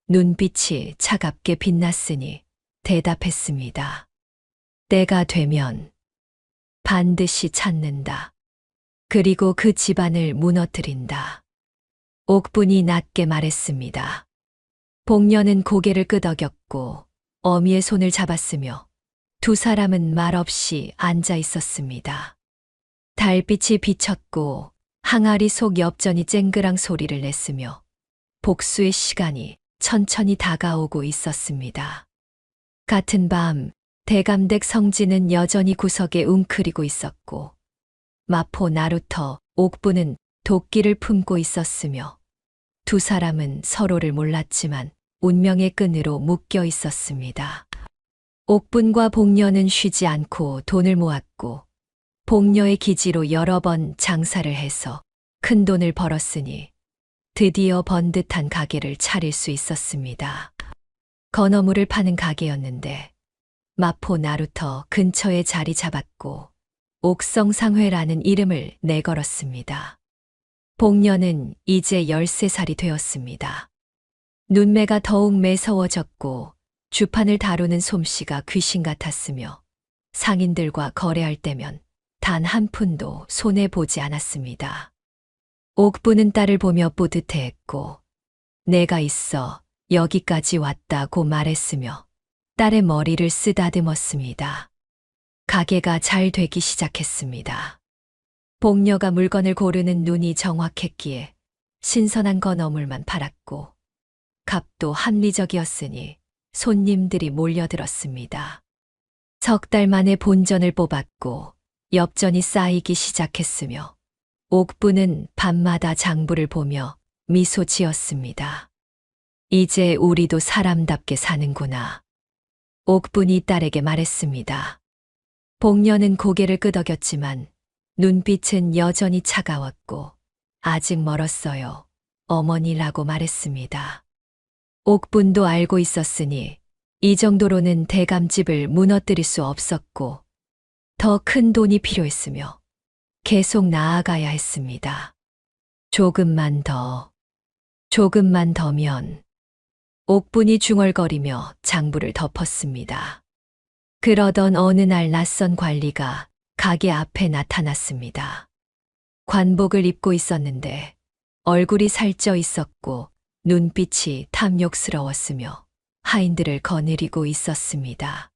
눈빛이 차갑게 빛났으니 대답했습니다. 때가 되면 반드시 찾는다. 그리고 그 집안을 무너뜨린다. 옥분이 낮게 말했습니다. 복녀는 고개를 끄덕였고 어미의 손을 잡았으며 두 사람은 말없이 앉아 있었습니다. 달빛이 비쳤고 항아리 속 엽전이 쨍그랑 소리를 냈으며 복수의 시간이 천천히 다가오고 있었습니다. 같은 밤 대감댁 성진은 여전히 구석에 웅크리고 있었고 마포 나루터 옥부는 도끼를 품고 있었으며 두 사람은 서로를 몰랐지만 운명의 끈으로 묶여 있었습니다. 옥분과 복녀는 쉬지 않고 돈을 모았고 복녀의 기지로 여러 번 장사를 해서 큰 돈을 벌었으니 드디어 번듯한 가게를 차릴 수 있었습니다. 건어물을 파는 가게였는데 마포 나루터 근처에 자리 잡았고 옥성상회라는 이름을 내걸었습니다. 복녀는 이제 13살이 되었습니다. 눈매가 더욱 매서워졌고 주판을 다루는 솜씨가 귀신 같았으며 상인들과 거래할 때면 단 한 푼도 손해보지 않았습니다. 옥부는 딸을 보며 뿌듯해했고 내가 있어 여기까지 왔다고 말했으며 딸의 머리를 쓰다듬었습니다. 가게가 잘 되기 시작했습니다. 복녀가 물건을 고르는 눈이 정확했기에 신선한 건어물만 팔았고 값도 합리적이었으니 손님들이 몰려들었습니다. 석 달 만에 본전을 뽑았고 엽전이 쌓이기 시작했으며 옥부는 밤마다 장부를 보며 미소 지었습니다. 이제 우리도 사람답게 사는구나. 옥분이 딸에게 말했습니다. 복녀는 고개를 끄덕였지만 눈빛은 여전히 차가웠고 아직 멀었어요. 어머니라고 말했습니다. 옥분도 알고 있었으니 이 정도로는 대감집을 무너뜨릴 수 없었고 더 큰 돈이 필요했으며 계속 나아가야 했습니다. 조금만 더면 옥분이 중얼거리며 장부를 덮었습니다. 그러던 어느 날 낯선 관리가 가게 앞에 나타났습니다. 관복을 입고 있었는데 얼굴이 살쪄 있었고 눈빛이 탐욕스러웠으며 하인들을 거느리고 있었습니다.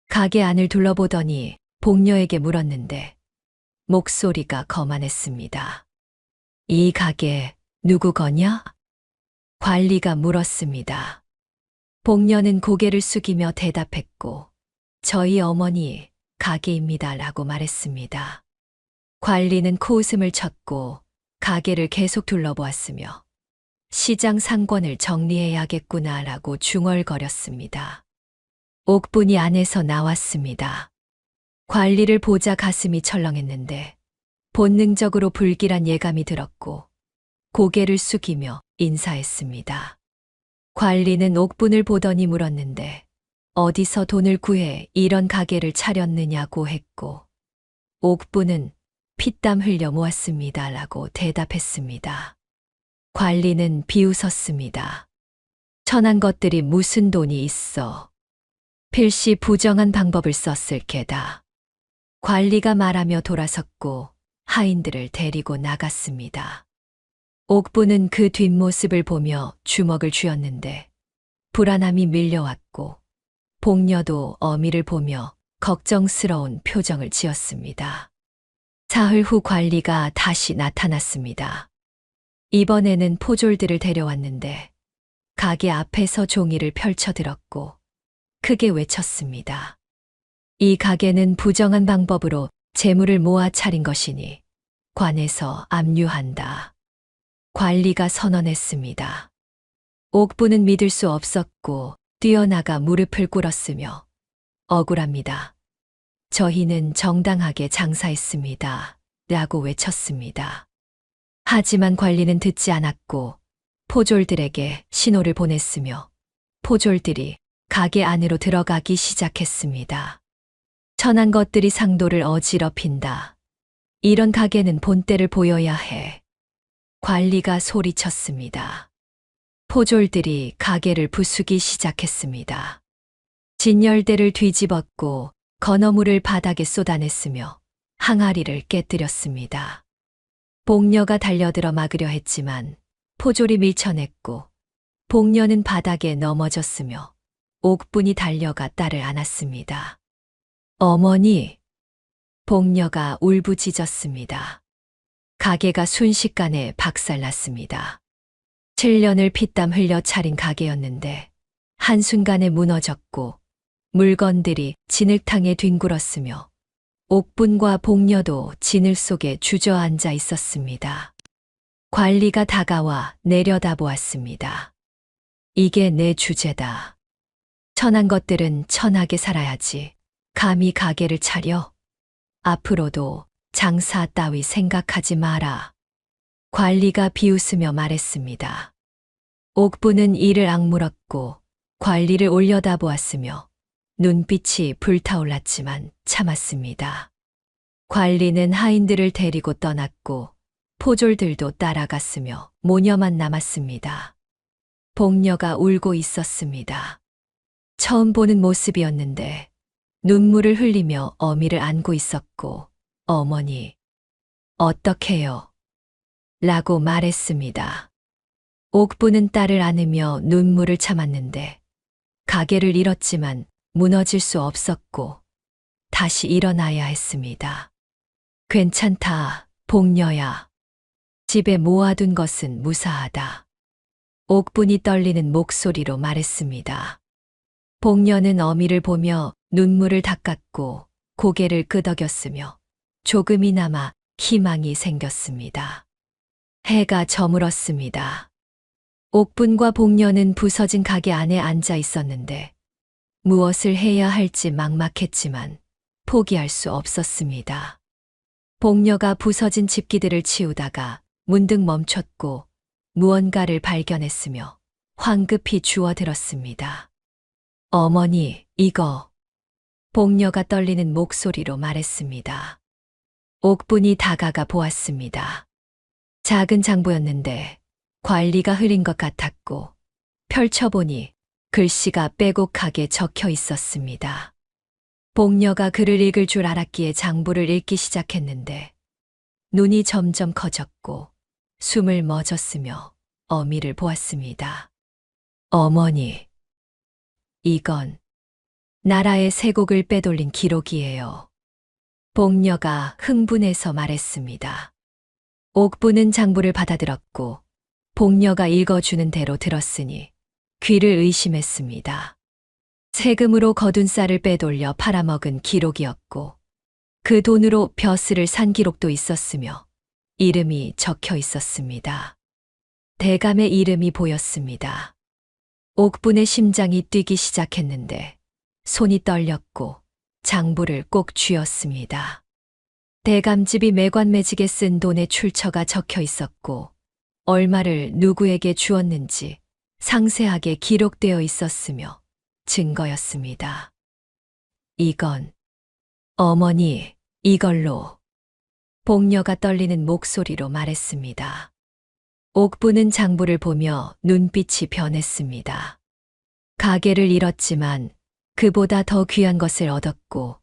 가게 안을 둘러보더니 복녀에게 물었는데 목소리가 거만했습니다. 이 가게 누구 거냐? 관리가 물었습니다. 복녀는 고개를 숙이며 대답했고 저희 어머니 가게입니다 라고 말했습니다. 관리는 코웃음을 쳤고 가게를 계속 둘러보았으며 시장 상권을 정리해야겠구나 라고 중얼거렸습니다. 옥분이 안에서 나왔습니다. 관리를 보자 가슴이 철렁했는데 본능적으로 불길한 예감이 들었고 고개를 숙이며 인사했습니다. 관리는 옥분을 보더니 물었는데 어디서 돈을 구해 이런 가게를 차렸느냐고 했고 옥분은 피땀 흘려 모았습니다 라고 대답했습니다. 관리는 비웃었습니다. 천한 것들이 무슨 돈이 있어. 필시 부정한 방법을 썼을 게다. 관리가 말하며 돌아섰고 하인들을 데리고 나갔습니다. 옥부는 그 뒷모습을 보며 주먹을 쥐었는데 불안함이 밀려왔고 복녀도 어미를 보며 걱정스러운 표정을 지었습니다. 사흘 후 관리가 다시 나타났습니다. 이번에는 포졸들을 데려왔는데 가게 앞에서 종이를 펼쳐들었고 크게 외쳤습니다. 이 가게는 부정한 방법으로 재물을 모아 차린 것이니 관에서 압류한다. 관리가 선언했습니다. 옥부는 믿을 수 없었고 뛰어나가 무릎을 꿇었으며 억울합니다. 저희는 정당하게 장사했습니다. 라고 외쳤습니다. 하지만 관리는 듣지 않았고 포졸들에게 신호를 보냈으며 포졸들이 가게 안으로 들어가기 시작했습니다. 천한 것들이 상도를 어지럽힌다. 이런 가게는 본때를 보여야 해. 관리가 소리쳤습니다. 포졸들이 가게를 부수기 시작했습니다. 진열대를 뒤집었고 건어물을 바닥에 쏟아냈으며 항아리를 깨뜨렸습니다. 복녀가 달려들어 막으려 했지만 포졸이 밀쳐냈고 복녀는 바닥에 넘어졌으며 옥분이 달려가 딸을 안았습니다. 어머니! 복녀가 울부짖었습니다. 가게가 순식간에 박살났습니다. 7년을 피땀 흘려 차린 가게였는데 한순간에 무너졌고 물건들이 진흙탕에 뒹굴었으며 옥분과 복녀도 진을 속에 주저앉아 있었습니다. 관리가 다가와 내려다보았습니다. 이게 내 주제다. 천한 것들은 천하게 살아야지. 감히 가게를 차려. 앞으로도 장사 따위 생각하지 마라. 관리가 비웃으며 말했습니다. 옥부는 이를 악물었고 관리를 올려다보았으며 눈빛이 불타올랐지만 참았습니다. 관리는 하인들을 데리고 떠났고 포졸들도 따라갔으며 모녀만 남았습니다. 복녀가 울고 있었습니다. 처음 보는 모습이었는데 눈물을 흘리며 어미를 안고 있었고 어머니, 어떡해요? 라고 말했습니다. 옥부는 딸을 안으며 눈물을 참았는데 가게를 잃었지만 무너질 수 없었고 다시 일어나야 했습니다. 괜찮다, 복녀야. 집에 모아둔 것은 무사하다. 옥분이 떨리는 목소리로 말했습니다. 복녀는 어미를 보며 눈물을 닦았고 고개를 끄덕였으며 조금이나마 희망이 생겼습니다. 해가 저물었습니다. 옥분과 복녀는 부서진 가게 안에 앉아 있었는데 무엇을 해야 할지 막막했지만 포기할 수 없었습니다. 복녀가 부서진 집기들을 치우다가 문득 멈췄고 무언가를 발견했으며 황급히 주워들었습니다. 어머니, 이거. 복녀가 떨리는 목소리로 말했습니다. 옥분이 다가가 보았습니다. 작은 장부였는데 관리가 흘린 것 같았고 펼쳐보니 글씨가 빼곡하게 적혀 있었습니다. 복녀가 글을 읽을 줄 알았기에 장부를 읽기 시작했는데 눈이 점점 커졌고 숨을 멎었으며 어미를 보았습니다. 어머니, 이건 나라의 세곡을 빼돌린 기록이에요. 복녀가 흥분해서 말했습니다. 옥부는 장부를 받아들었고 복녀가 읽어주는 대로 들었으니 귀를 의심했습니다. 세금으로 거둔 쌀을 빼돌려 팔아먹은 기록이었고 그 돈으로 벼슬을 산 기록도 있었으며 이름이 적혀 있었습니다. 대감의 이름이 보였습니다. 옥분의 심장이 뛰기 시작했는데 손이 떨렸고 장부를 꼭 쥐었습니다. 대감집이 매관매직에 쓴 돈의 출처가 적혀 있었고 얼마를 누구에게 주었는지 상세하게 기록되어 있었으며 증거였습니다. 이건 어머니, 이걸로. 복녀가 떨리는 목소리로 말했습니다. 옥부는 장부를 보며 눈빛이 변했습니다. 가게를 잃었지만 그보다 더 귀한 것을 얻었고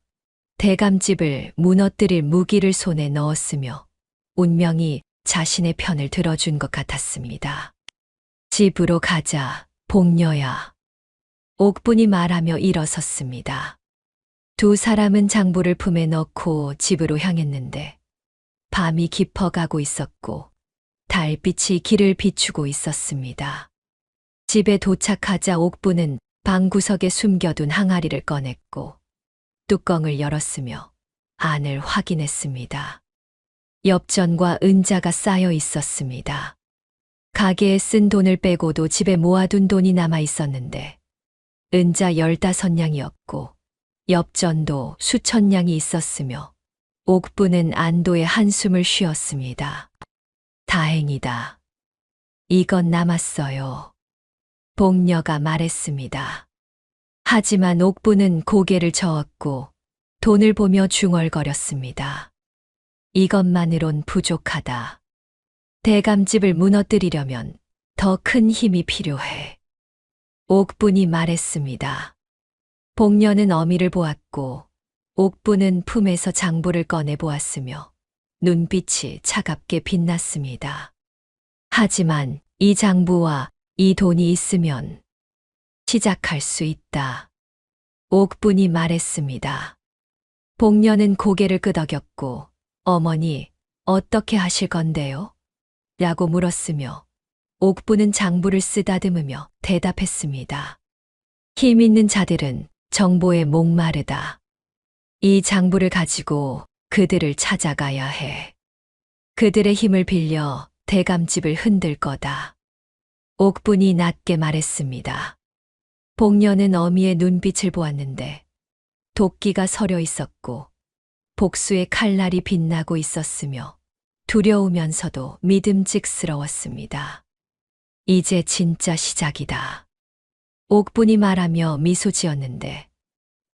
대감집을 무너뜨릴 무기를 손에 넣었으며 운명이 자신의 편을 들어준 것 같았습니다. 집으로 가자, 복녀야. 옥분이 말하며 일어섰습니다. 두 사람은 장부를 품에 넣고 집으로 향했는데 밤이 깊어가고 있었고 달빛이 길을 비추고 있었습니다. 집에 도착하자 옥분은 방구석에 숨겨둔 항아리를 꺼냈고 뚜껑을 열었으며 안을 확인했습니다. 엽전과 은자가 쌓여 있었습니다. 가게에 쓴 돈을 빼고도 집에 모아둔 돈이 남아 있었는데 은자 15냥이었고 엽전도 수천 냥이 있었으며 옥분은 안도의 한숨을 쉬었습니다. 다행이다. 이건 남았어요. 복녀가 말했습니다. 하지만 옥분은 고개를 저었고 돈을 보며 중얼거렸습니다. 이것만으론 부족하다. 대감집을 무너뜨리려면 더 큰 힘이 필요해. 옥분이 말했습니다. 복녀는 어미를 보았고 옥분은 품에서 장부를 꺼내 보았으며 눈빛이 차갑게 빛났습니다. 하지만 이 장부와 이 돈이 있으면 시작할 수 있다. 옥분이 말했습니다. 복녀는 고개를 끄덕였고 어머니, 어떻게 하실 건데요? 라고 물었으며 옥분은 장부를 쓰다듬으며 대답했습니다. 힘 있는 자들은 정보에 목마르다. 이 장부를 가지고 그들을 찾아가야 해. 그들의 힘을 빌려 대감집을 흔들 거다. 옥분이 낮게 말했습니다. 복녀는 어미의 눈빛을 보았는데 도끼가 서려 있었고 복수의 칼날이 빛나고 있었으며 두려우면서도 믿음직스러웠습니다. 이제 진짜 시작이다. 옥분이 말하며 미소 지었는데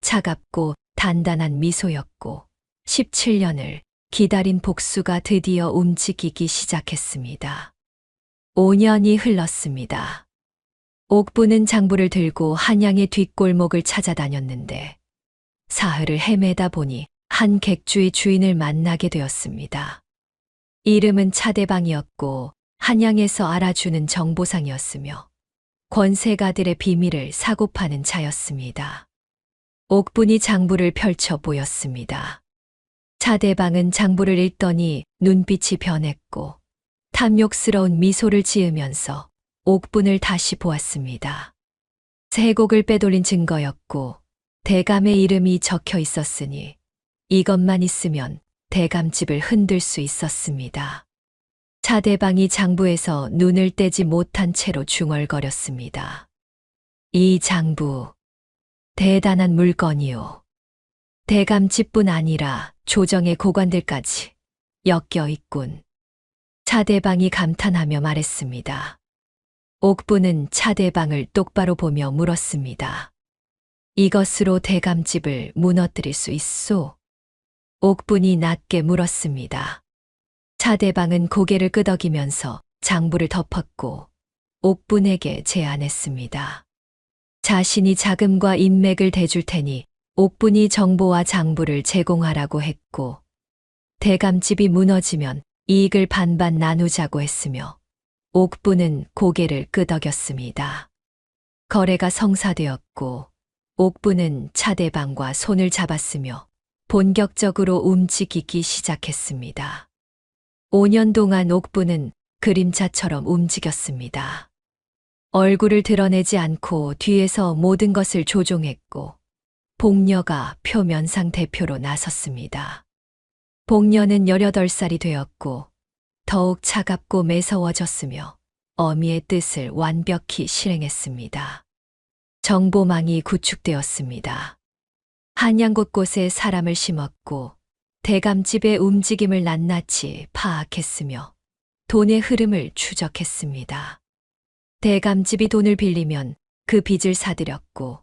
차갑고 단단한 미소였고 17년을 기다린 복수가 드디어 움직이기 시작했습니다. 5년이 흘렀습니다. 옥분은 장부를 들고 한양의 뒷골목을 찾아다녔는데 사흘을 헤매다 보니 한 객주의 주인을 만나게 되었습니다. 이름은 차대방이었고 한양에서 알아주는 정보상이었으며 권세가들의 비밀을 사고 파는 자였습니다. 옥분이 장부를 펼쳐 보였습니다. 차대방은 장부를 읽더니 눈빛이 변했고 탐욕스러운 미소를 지으면서 옥분을 다시 보았습니다. 세곡을 빼돌린 증거였고 대감의 이름이 적혀 있었으니 이것만 있으면 대감집을 흔들 수 있었습니다. 차대방이 장부에서 눈을 떼지 못한 채로 중얼거렸습니다. 이 장부, 대단한 물건이요. 대감집뿐 아니라 조정의 고관들까지 엮여 있군. 차대방이 감탄하며 말했습니다. 옥분은 차대방을 똑바로 보며 물었습니다. 이것으로 대감집을 무너뜨릴 수 있소? 옥분이 낮게 물었습니다. 차대방은 고개를 끄덕이면서 장부를 덮었고 옥분에게 제안했습니다. 자신이 자금과 인맥을 대줄 테니 옥분이 정보와 장부를 제공하라고 했고 대감집이 무너지면 이익을 반반 나누자고 했으며 옥분은 고개를 끄덕였습니다. 거래가 성사되었고 옥분은 차대방과 손을 잡았으며 본격적으로 움직이기 시작했습니다. 5년 동안 옥분은 그림자처럼 움직였습니다. 얼굴을 드러내지 않고 뒤에서 모든 것을 조종했고 복녀가 표면상 대표로 나섰습니다. 복녀는 18살이 되었고 더욱 차갑고 매서워졌으며 어미의 뜻을 완벽히 실행했습니다. 정보망이 구축되었습니다. 한양 곳곳에 사람을 심었고 대감집의 움직임을 낱낱이 파악했으며 돈의 흐름을 추적했습니다. 대감집이 돈을 빌리면 그 빚을 사들였고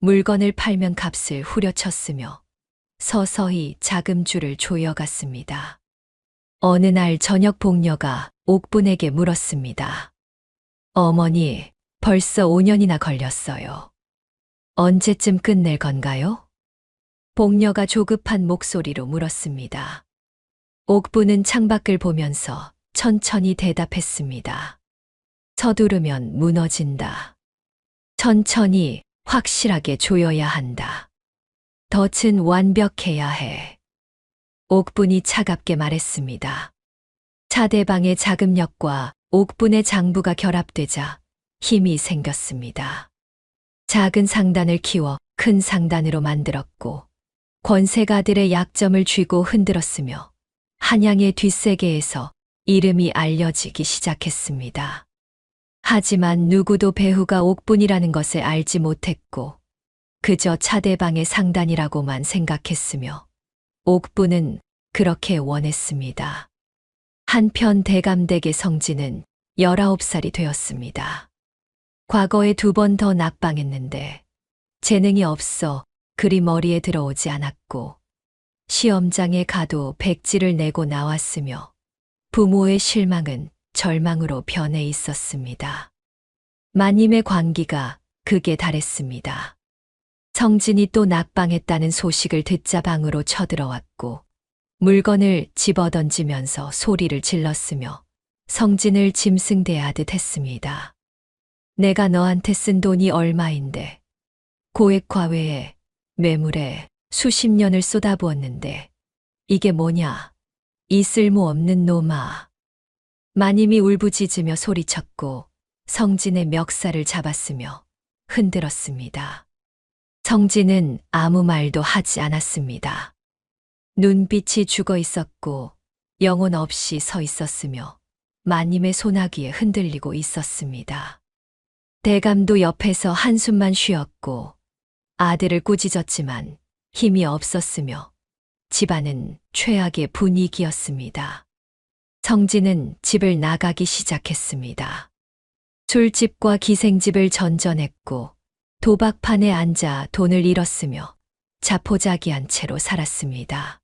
물건을 팔면 값을 후려쳤으며 서서히 자금줄을 조여갔습니다. 어느 날 저녁 복녀가 옥분에게 물었습니다. 어머니, 벌써 5년이나 걸렸어요. 언제쯤 끝낼 건가요? 복녀가 조급한 목소리로 물었습니다. 옥분은 창밖을 보면서 천천히 대답했습니다. 서두르면 무너진다. 천천히 확실하게 조여야 한다. 덫은 완벽해야 해. 옥분이 차갑게 말했습니다. 차대방의 자금력과 옥분의 장부가 결합되자 힘이 생겼습니다. 작은 상단을 키워 큰 상단으로 만들었고 권세가들의 약점을 쥐고 흔들었으며 한양의 뒷세계에서 이름이 알려지기 시작했습니다. 하지만 누구도 배후가 옥분이라는 것을 알지 못했고 그저 차대방의 상단이라고만 생각했으며 옥분은 그렇게 원했습니다. 한편 대감댁의 성진은 19살이 되었습니다. 과거에 2번 더 낙방했는데 재능이 없어 그리 머리에 들어오지 않았고 시험장에 가도 백지를 내고 나왔으며 부모의 실망은 절망으로 변해 있었습니다. 마님의 관기가 극에 달했습니다. 성진이 또 낙방했다는 소식을 듣자 방으로 쳐들어왔고 물건을 집어던지면서 소리를 질렀으며 성진을 짐승대하듯 했습니다. 내가 너한테 쓴 돈이 얼마인데 고액과외에 매물에 수십 년을 쏟아부었는데 이게 뭐냐? 이 쓸모없는 놈아. 마님이 울부짖으며 소리쳤고 성진의 멱살을 잡았으며 흔들었습니다. 성진은 아무 말도 하지 않았습니다. 눈빛이 죽어 있었고 영혼 없이 서 있었으며 마님의 소나기에 흔들리고 있었습니다. 대감도 옆에서 한숨만 쉬었고 아들을 꾸짖었지만 힘이 없었으며 집안은 최악의 분위기였습니다. 성진은 집을 나가기 시작했습니다. 술집과 기생집을 전전했고 도박판에 앉아 돈을 잃었으며 자포자기한 채로 살았습니다.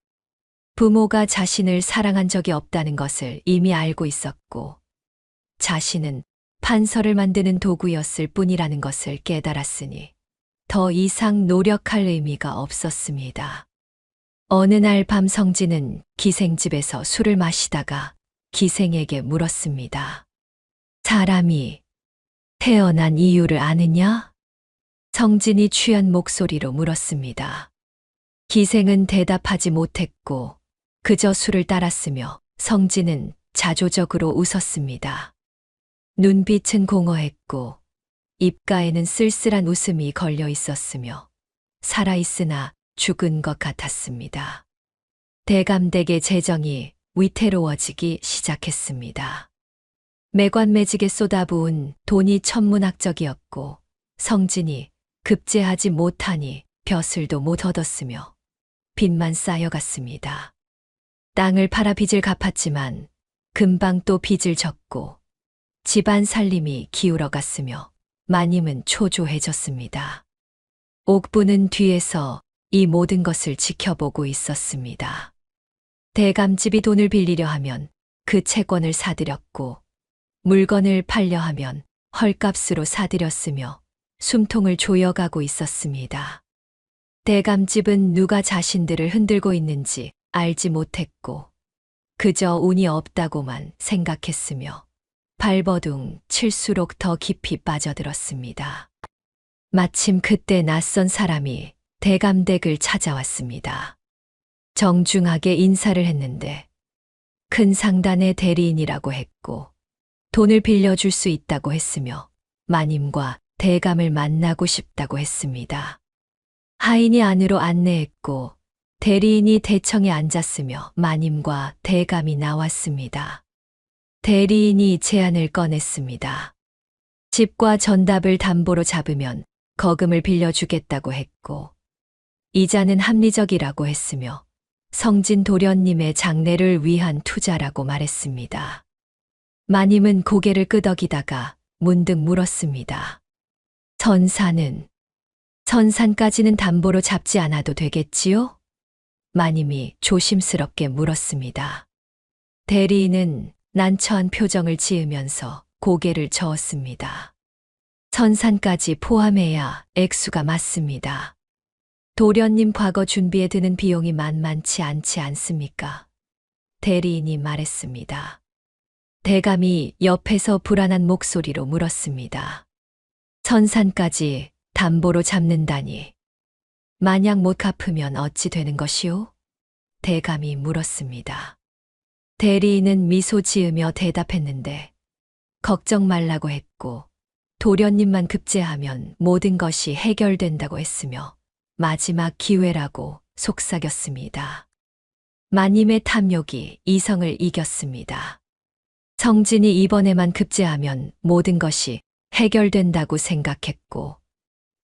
부모가 자신을 사랑한 적이 없다는 것을 이미 알고 있었고 자신은 판서를 만드는 도구였을 뿐이라는 것을 깨달았으니 더 이상 노력할 의미가 없었습니다. 어느 날 밤 성진은 기생집에서 술을 마시다가 기생에게 물었습니다. 사람이 태어난 이유를 아느냐? 성진이 취한 목소리로 물었습니다. 기생은 대답하지 못했고 그저 술을 따랐으며 성진은 자조적으로 웃었습니다. 눈빛은 공허했고 입가에는 쓸쓸한 웃음이 걸려 있었으며 살아있으나 죽은 것 같았습니다. 대감댁의 재정이 위태로워지기 시작했습니다. 매관매직에 쏟아부은 돈이 천문학적이었고 성진이 급제하지 못하니 벼슬도 못 얻었으며 빚만 쌓여갔습니다. 땅을 팔아 빚을 갚았지만 금방 또 빚을 졌고 집안 살림이 기울어갔으며 마님은 초조해졌습니다. 옥부는 뒤에서 이 모든 것을 지켜보고 있었습니다. 대감집이 돈을 빌리려 하면 그 채권을 사들였고 물건을 팔려 하면 헐값으로 사들였으며 숨통을 조여가고 있었습니다. 대감집은 누가 자신들을 흔들고 있는지 알지 못했고 그저 운이 없다고만 생각했으며 발버둥 칠수록 더 깊이 빠져들었습니다. 마침 그때 낯선 사람이 대감댁을 찾아왔습니다. 정중하게 인사를 했는데 큰 상단의 대리인이라고 했고 돈을 빌려줄 수 있다고 했으며 마님과 대감을 만나고 싶다고 했습니다. 하인이 안으로 안내했고 대리인이 대청에 앉았으며 마님과 대감이 나왔습니다. 대리인이 제안을 꺼냈습니다. 집과 전답을 담보로 잡으면 거금을 빌려주겠다고 했고 이자는 합리적이라고 했으며 성진 도련님의 장례를 위한 투자라고 말했습니다. 마님은 고개를 끄덕이다가 문득 물었습니다. 선산까지는 담보로 잡지 않아도 되겠지요? 마님이 조심스럽게 물었습니다. 대리인은 난처한 표정을 지으면서 고개를 저었습니다. 선산까지 포함해야 액수가 맞습니다. 도련님 과거 준비에 드는 비용이 만만치 않지 않습니까? 대리인이 말했습니다. 대감이 옆에서 불안한 목소리로 물었습니다. 선산까지 담보로 잡는다니. 만약 못 갚으면 어찌 되는 것이오? 대감이 물었습니다. 대리인은 미소 지으며 대답했는데 걱정 말라고 했고 도련님만 급제하면 모든 것이 해결된다고 했으며 마지막 기회라고 속삭였습니다. 마님의 탐욕이 이성을 이겼습니다. 성진이 이번에만 급제하면 모든 것이 해결된다고 생각했고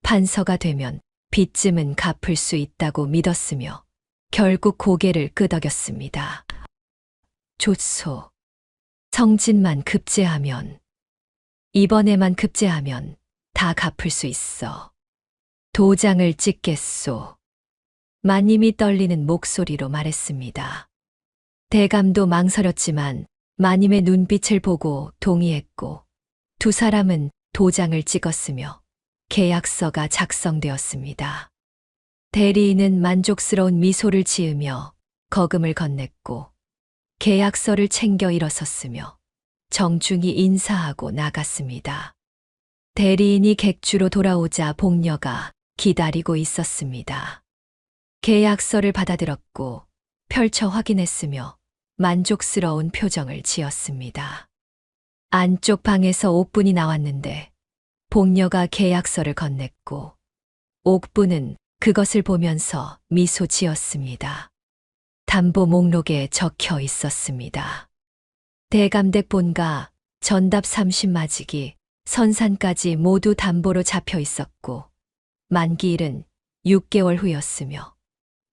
판서가 되면 빚쯤은 갚을 수 있다고 믿었으며 결국 고개를 끄덕였습니다. 좋소. 성진만 급제하면, 이번에만 급제하면 다 갚을 수 있어. 도장을 찍겠소. 마님이 떨리는 목소리로 말했습니다. 대감도 망설였지만 마님의 눈빛을 보고 동의했고 두 사람은 도장을 찍었으며 계약서가 작성되었습니다. 대리인은 만족스러운 미소를 지으며 거금을 건넸고 계약서를 챙겨 일어섰으며 정중히 인사하고 나갔습니다. 대리인이 객주로 돌아오자 복녀가 기다리고 있었습니다. 계약서를 받아들었고 펼쳐 확인했으며 만족스러운 표정을 지었습니다. 안쪽 방에서 옥분이 나왔는데 복녀가 계약서를 건넸고 옥분은 그것을 보면서 미소 지었습니다. 담보 목록에 적혀 있었습니다. 대감댁 본가, 전답 30마지기, 선산까지 모두 담보로 잡혀 있었고 만기일은 6개월 후였으며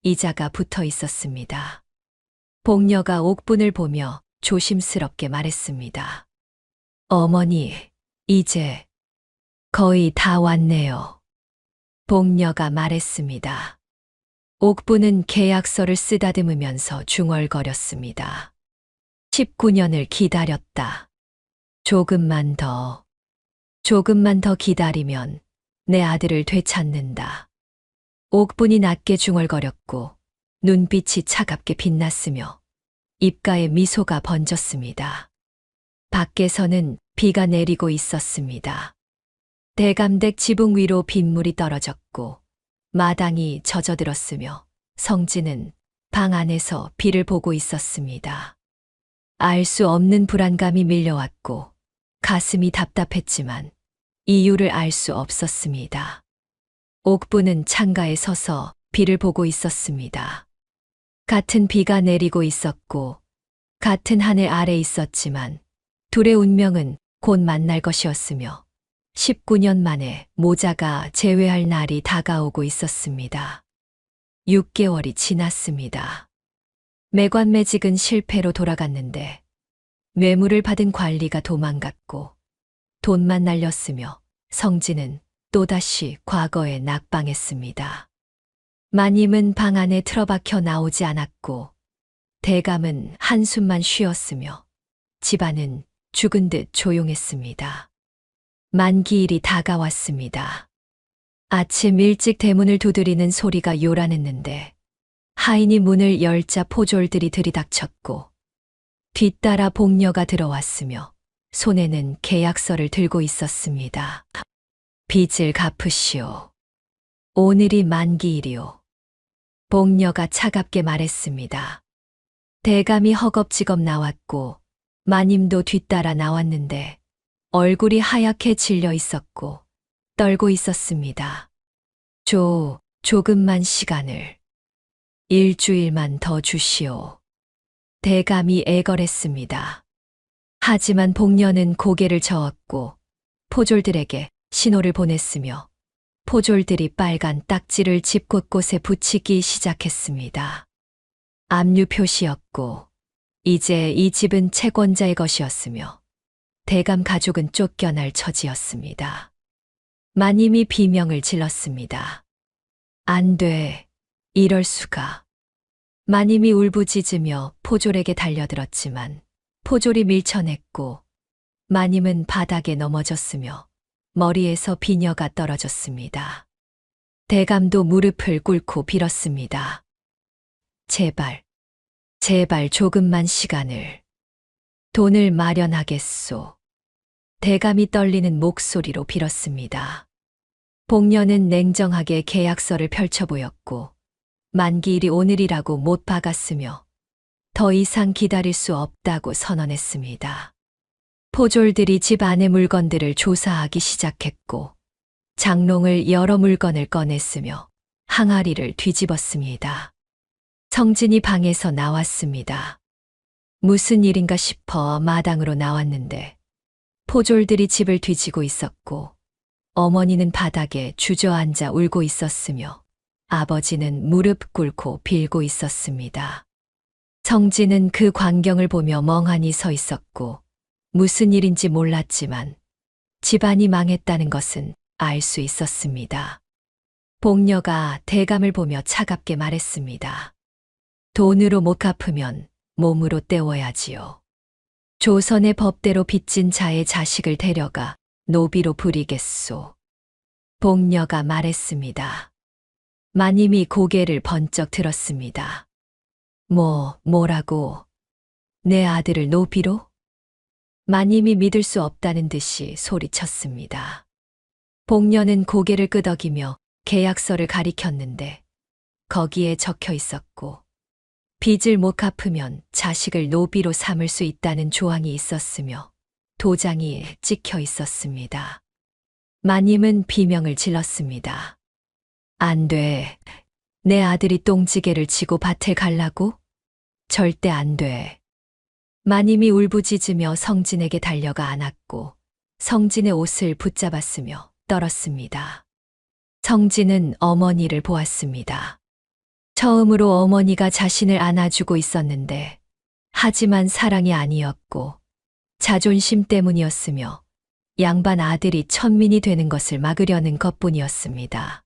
이자가 붙어 있었습니다. 복녀가 옥분을 보며 조심스럽게 말했습니다. 어머니, 이제 거의 다 왔네요. 복녀가 말했습니다. 옥분은 계약서를 쓰다듬으면서 중얼거렸습니다. 19년을 기다렸다. 조금만 더 기다리면 내 아들을 되찾는다. 옥분이 낮게 중얼거렸고 눈빛이 차갑게 빛났으며 입가에 미소가 번졌습니다. 밖에서는 비가 내리고 있었습니다. 대감댁 지붕 위로 빗물이 떨어졌고 마당이 젖어들었으며 성진은 방 안에서 비를 보고 있었습니다. 알 수 없는 불안감이 밀려왔고 가슴이 답답했지만 이유를 알 수 없었습니다. 옥부는 창가에 서서 비를 보고 있었습니다. 같은 비가 내리고 있었고 같은 하늘 아래 있었지만 둘의 운명은 곧 만날 것이었으며 19년 만에 모자가 재회할 날이 다가오고 있었습니다. 6개월이 지났습니다. 매관매직은 실패로 돌아갔는데 뇌물을 받은 관리가 도망갔고 돈만 날렸으며 성진은 또다시 과거에 낙방했습니다. 마님은 방 안에 틀어박혀 나오지 않았고 대감은 한숨만 쉬었으며 집안은 죽은 듯 조용했습니다. 만기일이 다가왔습니다. 아침 일찍 대문을 두드리는 소리가 요란했는데 하인이 문을 열자 포졸들이 들이닥쳤고 뒤따라 복녀가 들어왔으며 손에는 계약서를 들고 있었습니다. 빚을 갚으시오. 오늘이 만기일이오. 복녀가 차갑게 말했습니다. 대감이 허겁지겁 나왔고 마님도 뒤따라 나왔는데 얼굴이 하얗게 질려 있었고 떨고 있었습니다. 조금만 시간을. 일주일만 더 주시오. 대감이 애걸했습니다. 하지만 복녀는 고개를 저었고 포졸들에게 신호를 보냈으며 포졸들이 빨간 딱지를 집 곳곳에 붙이기 시작했습니다. 압류 표시였고 이제 이 집은 채권자의 것이었으며 대감 가족은 쫓겨날 처지였습니다. 마님이 비명을 질렀습니다. 안 돼, 이럴 수가. 마님이 울부짖으며 포졸에게 달려들었지만 포졸이 밀쳐냈고 마님은 바닥에 넘어졌으며 머리에서 비녀가 떨어졌습니다. 대감도 무릎을 꿇고 빌었습니다. 제발 조금만 시간을. 돈을 마련하겠소. 대감이 떨리는 목소리로 빌었습니다. 복녀는 냉정하게 계약서를 펼쳐 보였고 만기일이 오늘이라고 못 박았으며 더 이상 기다릴 수 없다고 선언했습니다. 포졸들이 집 안의 물건들을 조사하기 시작했고 장롱을 여러 물건을 꺼냈으며 항아리를 뒤집었습니다. 성진이 방에서 나왔습니다. 무슨 일인가 싶어 마당으로 나왔는데 포졸들이 집을 뒤지고 있었고 어머니는 바닥에 주저앉아 울고 있었으며 아버지는 무릎 꿇고 빌고 있었습니다. 성진은 그 광경을 보며 멍하니 서 있었고 무슨 일인지 몰랐지만 집안이 망했다는 것은 알 수 있었습니다. 복녀가 대감을 보며 차갑게 말했습니다. 돈으로 못 갚으면 몸으로 때워야지요. 조선의 법대로 빚진 자의 자식을 데려가 노비로 부리겠소. 복녀가 말했습니다. 마님이 고개를 번쩍 들었습니다. 뭐라고? 내 아들을 노비로? 마님이 믿을 수 없다는 듯이 소리쳤습니다. 복녀는 고개를 끄덕이며 계약서를 가리켰는데 거기에 적혀 있었고 빚을 못 갚으면 자식을 노비로 삼을 수 있다는 조항이 있었으며 도장이 찍혀 있었습니다. 마님은 비명을 질렀습니다. 안 돼. 내 아들이 똥지게를 치고 밭을 갈라고? 절대 안 돼. 마님이 울부짖으며 성진에게 달려가 안았고 성진의 옷을 붙잡았으며 떨었습니다. 성진은 어머니를 보았습니다. 처음으로 어머니가 자신을 안아주고 있었는데 하지만 사랑이 아니었고 자존심 때문이었으며 양반 아들이 천민이 되는 것을 막으려는 것뿐이었습니다.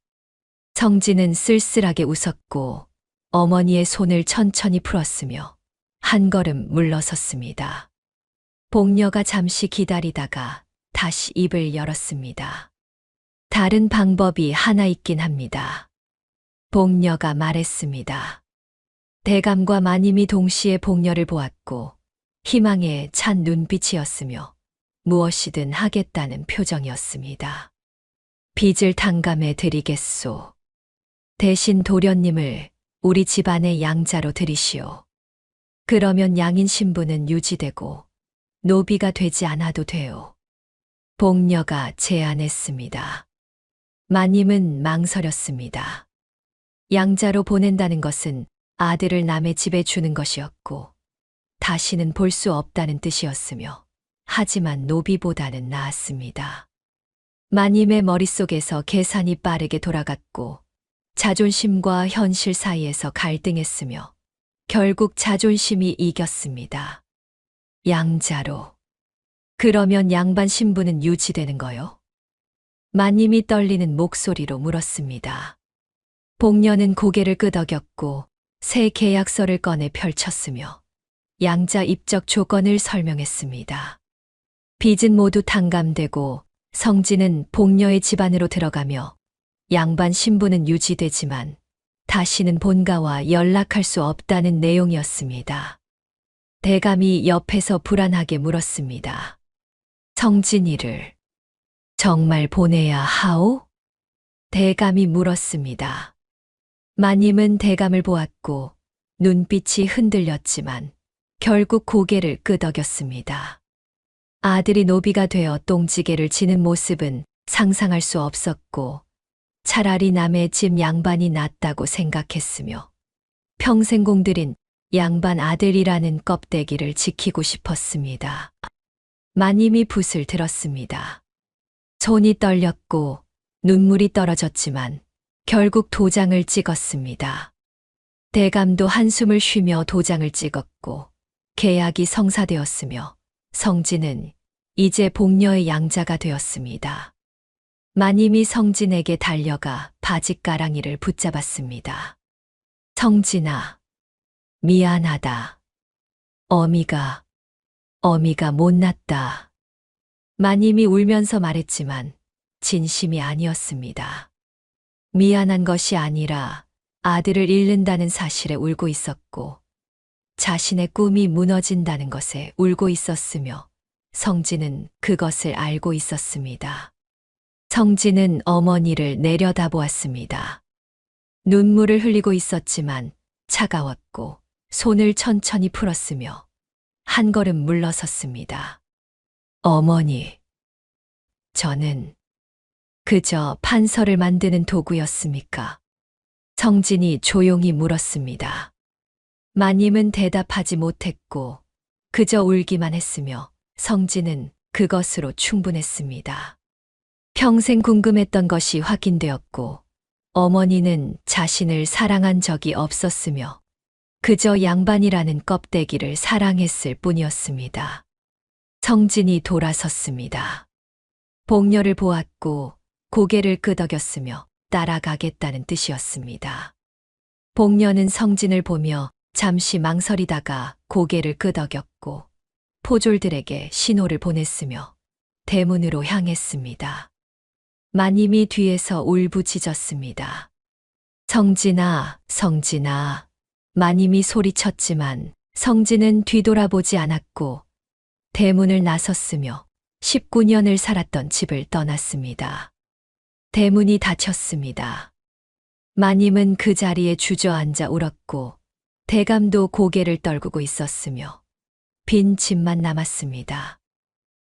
성진은 쓸쓸하게 웃었고 어머니의 손을 천천히 풀었으며 한 걸음 물러섰습니다. 복녀가 잠시 기다리다가 다시 입을 열었습니다. 다른 방법이 하나 있긴 합니다. 복녀가 말했습니다. 대감과 마님이 동시에 복녀를 보았고 희망에 찬 눈빛이었으며 무엇이든 하겠다는 표정이었습니다. 빚을 탕감해 드리겠소. 대신 도련님을 우리 집안의 양자로 들이시오. 그러면 양인 신분은 유지되고 노비가 되지 않아도 돼요. 복녀가 제안했습니다. 마님은 망설였습니다. 양자로 보낸다는 것은 아들을 남의 집에 주는 것이었고 다시는 볼 수 없다는 뜻이었으며 하지만 노비보다는 나았습니다. 마님의 머릿속에서 계산이 빠르게 돌아갔고 자존심과 현실 사이에서 갈등했으며 결국 자존심이 이겼습니다. 양자로. 그러면 양반 신분은 유지되는 거요? 마님이 떨리는 목소리로 물었습니다. 복녀는 고개를 끄덕였고 새 계약서를 꺼내 펼쳤으며 양자 입적 조건을 설명했습니다. 빚은 모두 탕감되고 성진은 복녀의 집안으로 들어가며 양반 신분은 유지되지만 다시는 본가와 연락할 수 없다는 내용이었습니다. 대감이 옆에서 불안하게 물었습니다. 성진이를 정말 보내야 하오? 대감이 물었습니다. 마님은 대감을 보았고 눈빛이 흔들렸지만 결국 고개를 끄덕였습니다. 아들이 노비가 되어 똥지게를 지는 모습은 상상할 수 없었고 차라리 남의 집 양반이 낫다고 생각했으며 평생 공들인 양반 아들이라는 껍데기를 지키고 싶었습니다. 마님이 붓을 들었습니다. 손이 떨렸고 눈물이 떨어졌지만 결국 도장을 찍었습니다. 대감도 한숨을 쉬며 도장을 찍었고 계약이 성사되었으며 성진은 이제 복녀의 양자가 되었습니다. 마님이 성진에게 달려가 바짓가랑이를 붙잡았습니다. 성진아, 미안하다. 어미가 못났다. 마님이 울면서 말했지만 진심이 아니었습니다. 미안한 것이 아니라 아들을 잃는다는 사실에 울고 있었고 자신의 꿈이 무너진다는 것에 울고 있었으며 성진은 그것을 알고 있었습니다. 성진은 어머니를 내려다보았습니다. 눈물을 흘리고 있었지만 차가웠고 손을 천천히 풀었으며 한 걸음 물러섰습니다. 어머니, 저는 그저 판서를 만드는 도구였습니까? 성진이 조용히 물었습니다. 마님은 대답하지 못했고 그저 울기만 했으며 성진은 그것으로 충분했습니다. 평생 궁금했던 것이 확인되었고 어머니는 자신을 사랑한 적이 없었으며 그저 양반이라는 껍데기를 사랑했을 뿐이었습니다. 성진이 돌아섰습니다. 복녀를 보았고 고개를 끄덕였으며 따라가겠다는 뜻이었습니다. 복녀는 성진을 보며 잠시 망설이다가 고개를 끄덕였고 포졸들에게 신호를 보냈으며 대문으로 향했습니다. 마님이 뒤에서 울부짖었습니다. 성진아, 성진아. 마님이 소리쳤지만 성진은 뒤돌아보지 않았고 대문을 나섰으며 19년을 살았던 집을 떠났습니다. 대문이 닫혔습니다. 마님은 그 자리에 주저앉아 울었고 대감도 고개를 떨구고 있었으며 빈 집만 남았습니다.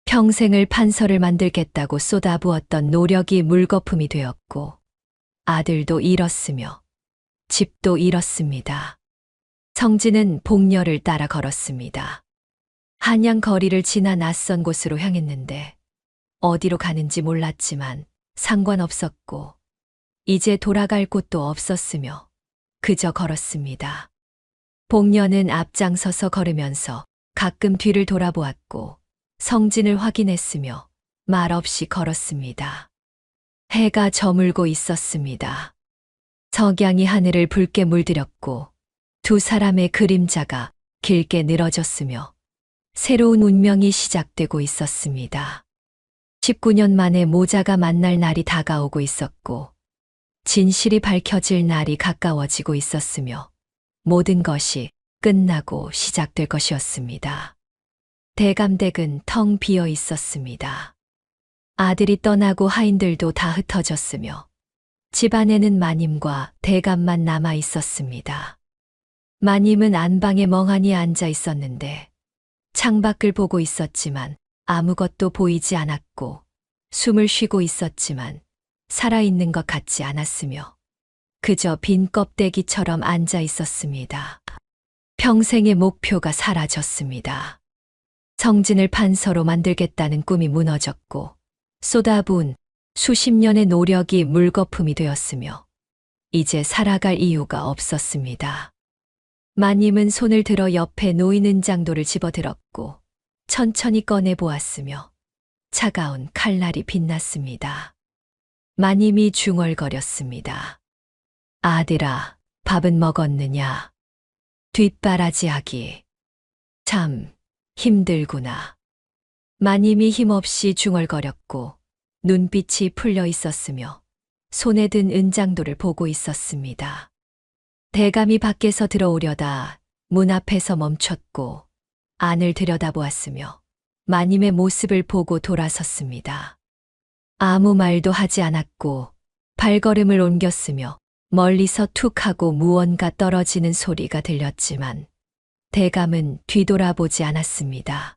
평생을 판서를 만들겠다고 쏟아부었던 노력이 물거품이 되었고 아들도 잃었으며 집도 잃었습니다. 성진은 복녀를 따라 걸었습니다. 한양 거리를 지나 낯선 곳으로 향했는데 어디로 가는지 몰랐지만 상관없었고 이제 돌아갈 곳도 없었으며 그저 걸었습니다. 복녀는 앞장서서 걸으면서 가끔 뒤를 돌아보았고 성진을 확인했으며 말없이 걸었습니다. 해가 저물고 있었습니다. 석양이 하늘을 붉게 물들였고 두 사람의 그림자가 길게 늘어졌으며 새로운 운명이 시작되고 있었습니다. 19년 만에 모자가 만날 날이 다가오고 있었고 진실이 밝혀질 날이 가까워지고 있었으며 모든 것이 끝나고 시작될 것이었습니다. 대감댁은 텅 비어 있었습니다. 아들이 떠나고 하인들도 다 흩어졌으며 집안에는 마님과 대감만 남아 있었습니다. 마님은 안방에 멍하니 앉아 있었는데 창밖을 보고 있었지만 아무것도 보이지 않았고 숨을 쉬고 있었지만 살아있는 것 같지 않았으며 그저 빈 껍데기처럼 앉아 있었습니다. 평생의 목표가 사라졌습니다. 성진을 판서로 만들겠다는 꿈이 무너졌고 쏟아부은 수십 년의 노력이 물거품이 되었으며 이제 살아갈 이유가 없었습니다. 마님은 손을 들어 옆에 놓인 은장도를 집어들었고 천천히 꺼내 보았으며 차가운 칼날이 빛났습니다. 마님이 중얼거렸습니다. 아들아, 밥은 먹었느냐? 뒷바라지하기. 참 힘들구나. 마님이 힘없이 중얼거렸고 눈빛이 풀려 있었으며 손에 든 은장도를 보고 있었습니다. 대감이 밖에서 들어오려다 문 앞에서 멈췄고 안을 들여다보았으며 마님의 모습을 보고 돌아섰습니다. 아무 말도 하지 않았고 발걸음을 옮겼으며 멀리서 툭 하고 무언가 떨어지는 소리가 들렸지만 대감은 뒤돌아보지 않았습니다.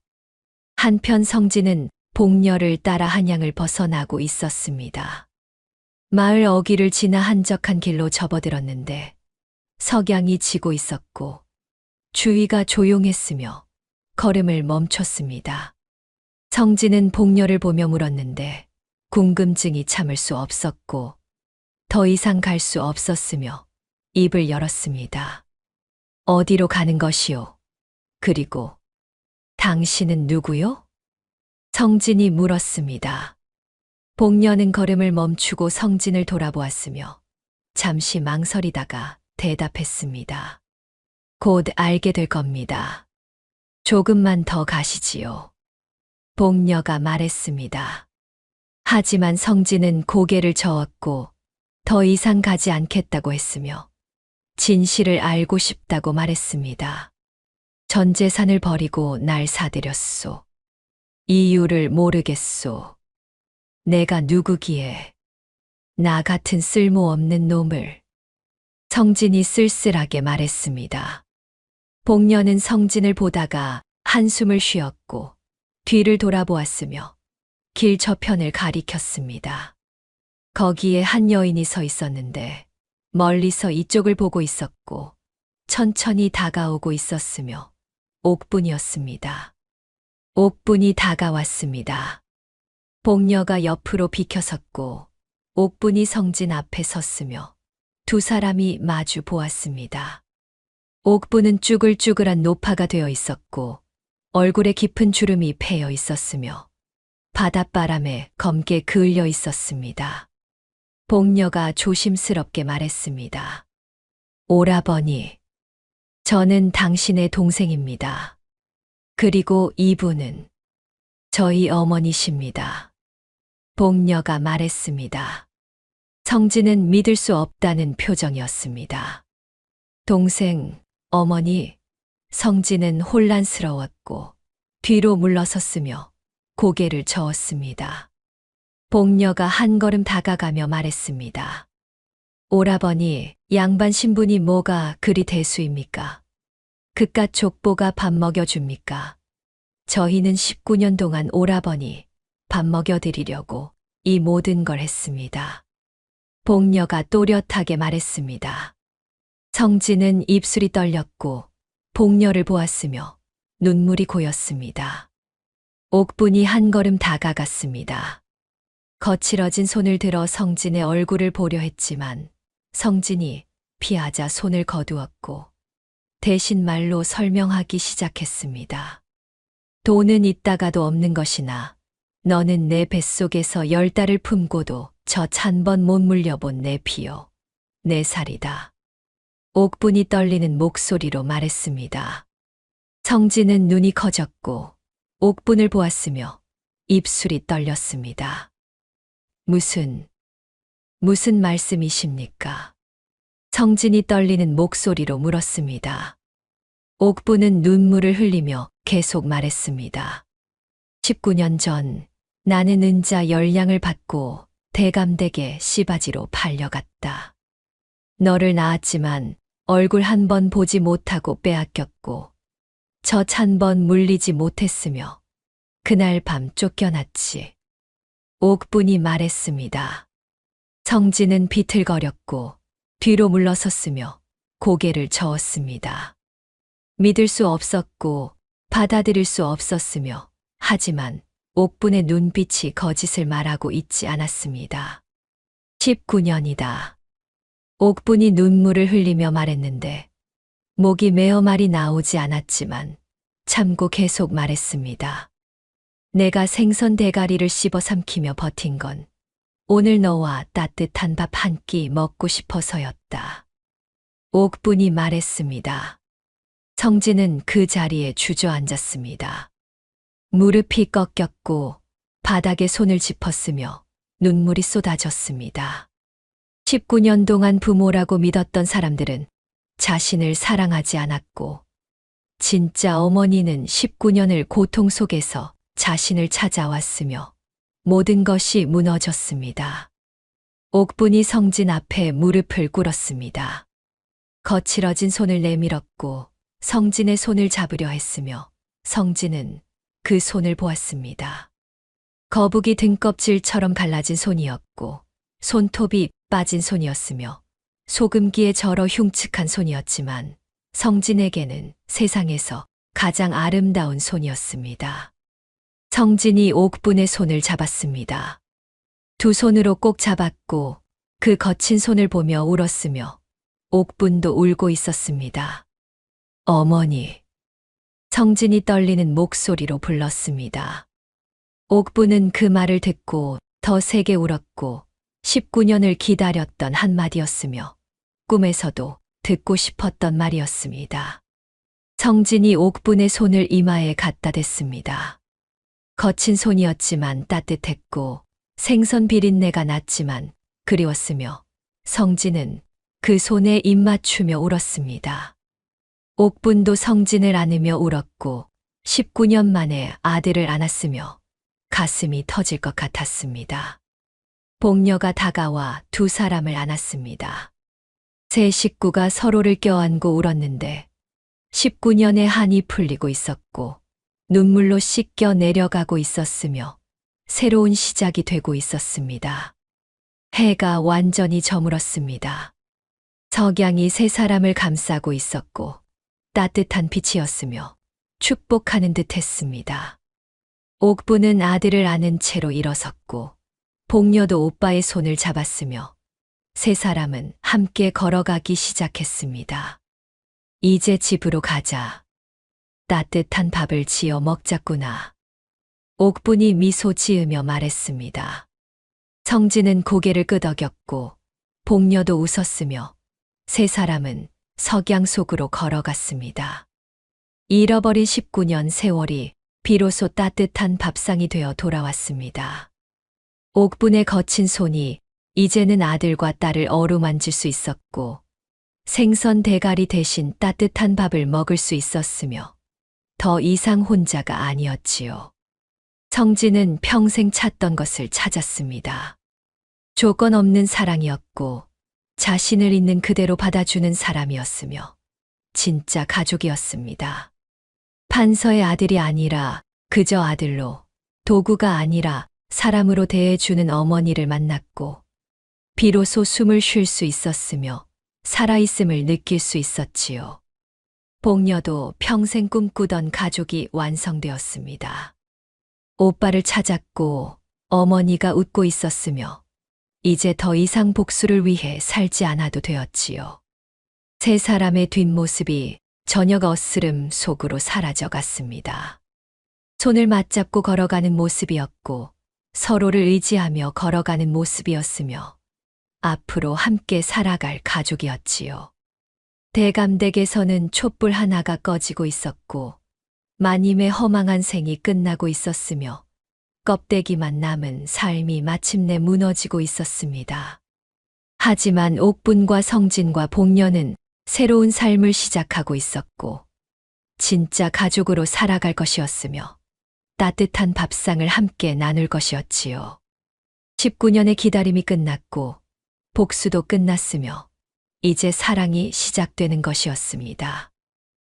한편 성진은 복녀를 따라 한양을 벗어나고 있었습니다. 마을 어귀를 지나 한적한 길로 접어들었는데 석양이 지고 있었고 주위가 조용했으며 걸음을 멈췄습니다. 성진은 복녀를 보며 물었는데 궁금증이 참을 수 없었고 더 이상 갈 수 없었으며 입을 열었습니다. 어디로 가는 것이오? 그리고 당신은 누구요? 성진이 물었습니다. 복녀는 걸음을 멈추고 성진을 돌아보았으며 잠시 망설이다가 대답했습니다. 곧 알게 될 겁니다. 조금만 더 가시지요. 복녀가 말했습니다. 하지만 성진은 고개를 저었고 더 이상 가지 않겠다고 했으며 진실을 알고 싶다고 말했습니다. 전 재산을 버리고 날 사들였소. 이유를 모르겠소. 내가 누구기에 나 같은 쓸모없는 놈을. 성진이 쓸쓸하게 말했습니다. 복녀는 성진을 보다가 한숨을 쉬었고 뒤를 돌아보았으며 길 저편을 가리켰습니다. 거기에 한 여인이 서 있었는데 멀리서 이쪽을 보고 있었고 천천히 다가오고 있었으며 옥분이었습니다. 옥분이 다가왔습니다. 복녀가 옆으로 비켜섰고 옥분이 성진 앞에 섰으며 두 사람이 마주 보았습니다. 옥분은 쭈글쭈글한 노파가 되어 있었고 얼굴에 깊은 주름이 패여 있었으며 바닷바람에 검게 그을려 있었습니다. 복녀가 조심스럽게 말했습니다. 오라버니, 저는 당신의 동생입니다. 그리고 이분은 저희 어머니십니다. 복녀가 말했습니다. 성진은 믿을 수 없다는 표정이었습니다. 동생, 어머니, 성진은 혼란스러웠고 뒤로 물러섰으며 고개를 저었습니다. 복녀가 한 걸음 다가가며 말했습니다. 오라버니, 양반 신분이 뭐가 그리 대수입니까? 그깟 족보가 밥 먹여줍니까? 저희는 19년 동안 오라버니 밥 먹여드리려고 이 모든 걸 했습니다. 복녀가 또렷하게 말했습니다. 성진은 입술이 떨렸고 복녀를 보았으며 눈물이 고였습니다. 옥분이 한 걸음 다가갔습니다. 거칠어진 손을 들어 성진의 얼굴을 보려 했지만 성진이 피하자 손을 거두었고 대신 말로 설명하기 시작했습니다. 돈은 있다가도 없는 것이나 너는 내 뱃속에서 10달을 품고도 저 찬번 못 물려본 내 피요, 내 살이다. 옥분이 떨리는 목소리로 말했습니다. 성진은 눈이 커졌고 옥분을 보았으며 입술이 떨렸습니다. 무슨 말씀이십니까? 성진이 떨리는 목소리로 물었습니다. 옥분은 눈물을 흘리며 계속 말했습니다. 19년 전 나는 은자 10량을 받고 대감댁에 씨바지로 팔려갔다. 너를 낳았지만 얼굴 한 번 보지 못하고 빼앗겼고 저 찬번 물리지 못했으며 그날 밤 쫓겨났지. 옥분이 말했습니다. 성진은 비틀거렸고 뒤로 물러섰으며 고개를 저었습니다. 믿을 수 없었고 받아들일 수 없었으며 하지만 옥분의 눈빛이 거짓을 말하고 있지 않았습니다. 19년이다. 옥분이 눈물을 흘리며 말했는데 목이 메어 말이 나오지 않았지만 참고 계속 말했습니다. 내가 생선 대가리를 씹어 삼키며 버틴 건 오늘 너와 따뜻한 밥 한 끼 먹고 싶어서였다. 옥분이 말했습니다. 성진은 그 자리에 주저앉았습니다. 무릎이 꺾였고 바닥에 손을 짚었으며 눈물이 쏟아졌습니다. 19년 동안 부모라고 믿었던 사람들은 자신을 사랑하지 않았고 진짜 어머니는 19년을 고통 속에서 자신을 찾아왔으며 모든 것이 무너졌습니다. 옥분이 성진 앞에 무릎을 꿇었습니다. 거칠어진 손을 내밀었고 성진의 손을 잡으려 했으며 성진은 그 손을 보았습니다. 거북이 등껍질처럼 갈라진 손이었고 손톱이 빠진 손이었으며 소금기에 절어 흉측한 손이었지만 성진에게는 세상에서 가장 아름다운 손이었습니다. 성진이 옥분의 손을 잡았습니다. 두 손으로 꼭 잡았고 그 거친 손을 보며 울었으며 옥분도 울고 있었습니다. 어머니. 성진이 떨리는 목소리로 불렀습니다. 옥분은 그 말을 듣고 더 세게 울었고 19년을 기다렸던 한마디였으며 꿈에서도 듣고 싶었던 말이었습니다. 성진이 옥분의 손을 이마에 갖다 댔습니다. 거친 손이었지만 따뜻했고 생선 비린내가 났지만 그리웠으며 성진은 그 손에 입 맞추며 울었습니다. 옥분도 성진을 안으며 울었고 19년 만에 아들을 안았으며 가슴이 터질 것 같았습니다. 복녀가 다가와 두 사람을 안았습니다. 세 식구가 서로를 껴안고 울었는데 19년의 한이 풀리고 있었고 눈물로 씻겨 내려가고 있었으며 새로운 시작이 되고 있었습니다. 해가 완전히 저물었습니다. 석양이 세 사람을 감싸고 있었고 따뜻한 빛이었으며 축복하는 듯 했습니다. 옥부는 아들을 안은 채로 일어섰고 복녀도 오빠의 손을 잡았으며 세 사람은 함께 걸어가기 시작했습니다. 이제 집으로 가자. 따뜻한 밥을 지어 먹자꾸나. 옥분이 미소 지으며 말했습니다. 성진은 고개를 끄덕였고 복녀도 웃었으며 세 사람은 석양 속으로 걸어갔습니다. 잃어버린 19년 세월이 비로소 따뜻한 밥상이 되어 돌아왔습니다. 옥분의 거친 손이 이제는 아들과 딸을 어루만질 수 있었고 생선 대가리 대신 따뜻한 밥을 먹을 수 있었으며 더 이상 혼자가 아니었지요. 성진은 평생 찾던 것을 찾았습니다. 조건 없는 사랑이었고 자신을 있는 그대로 받아주는 사람이었으며 진짜 가족이었습니다. 판서의 아들이 아니라 그저 아들로, 도구가 아니라 사람으로 대해주는 어머니를 만났고 비로소 숨을 쉴 수 있었으며 살아있음을 느낄 수 있었지요. 복녀도 평생 꿈꾸던 가족이 완성되었습니다. 오빠를 찾았고 어머니가 웃고 있었으며 이제 더 이상 복수를 위해 살지 않아도 되었지요. 세 사람의 뒷모습이 저녁 어스름 속으로 사라져 갔습니다. 손을 맞잡고 걸어가는 모습이었고 서로를 의지하며 걸어가는 모습이었으며 앞으로 함께 살아갈 가족이었지요. 대감댁에서는 촛불 하나가 꺼지고 있었고 마님의 허망한 생이 끝나고 있었으며 껍데기만 남은 삶이 마침내 무너지고 있었습니다. 하지만 옥분과 성진과 복녀는 새로운 삶을 시작하고 있었고 진짜 가족으로 살아갈 것이었으며 따뜻한 밥상을 함께 나눌 것이었지요. 19년의 기다림이 끝났고 복수도 끝났으며 이제 사랑이 시작되는 것이었습니다.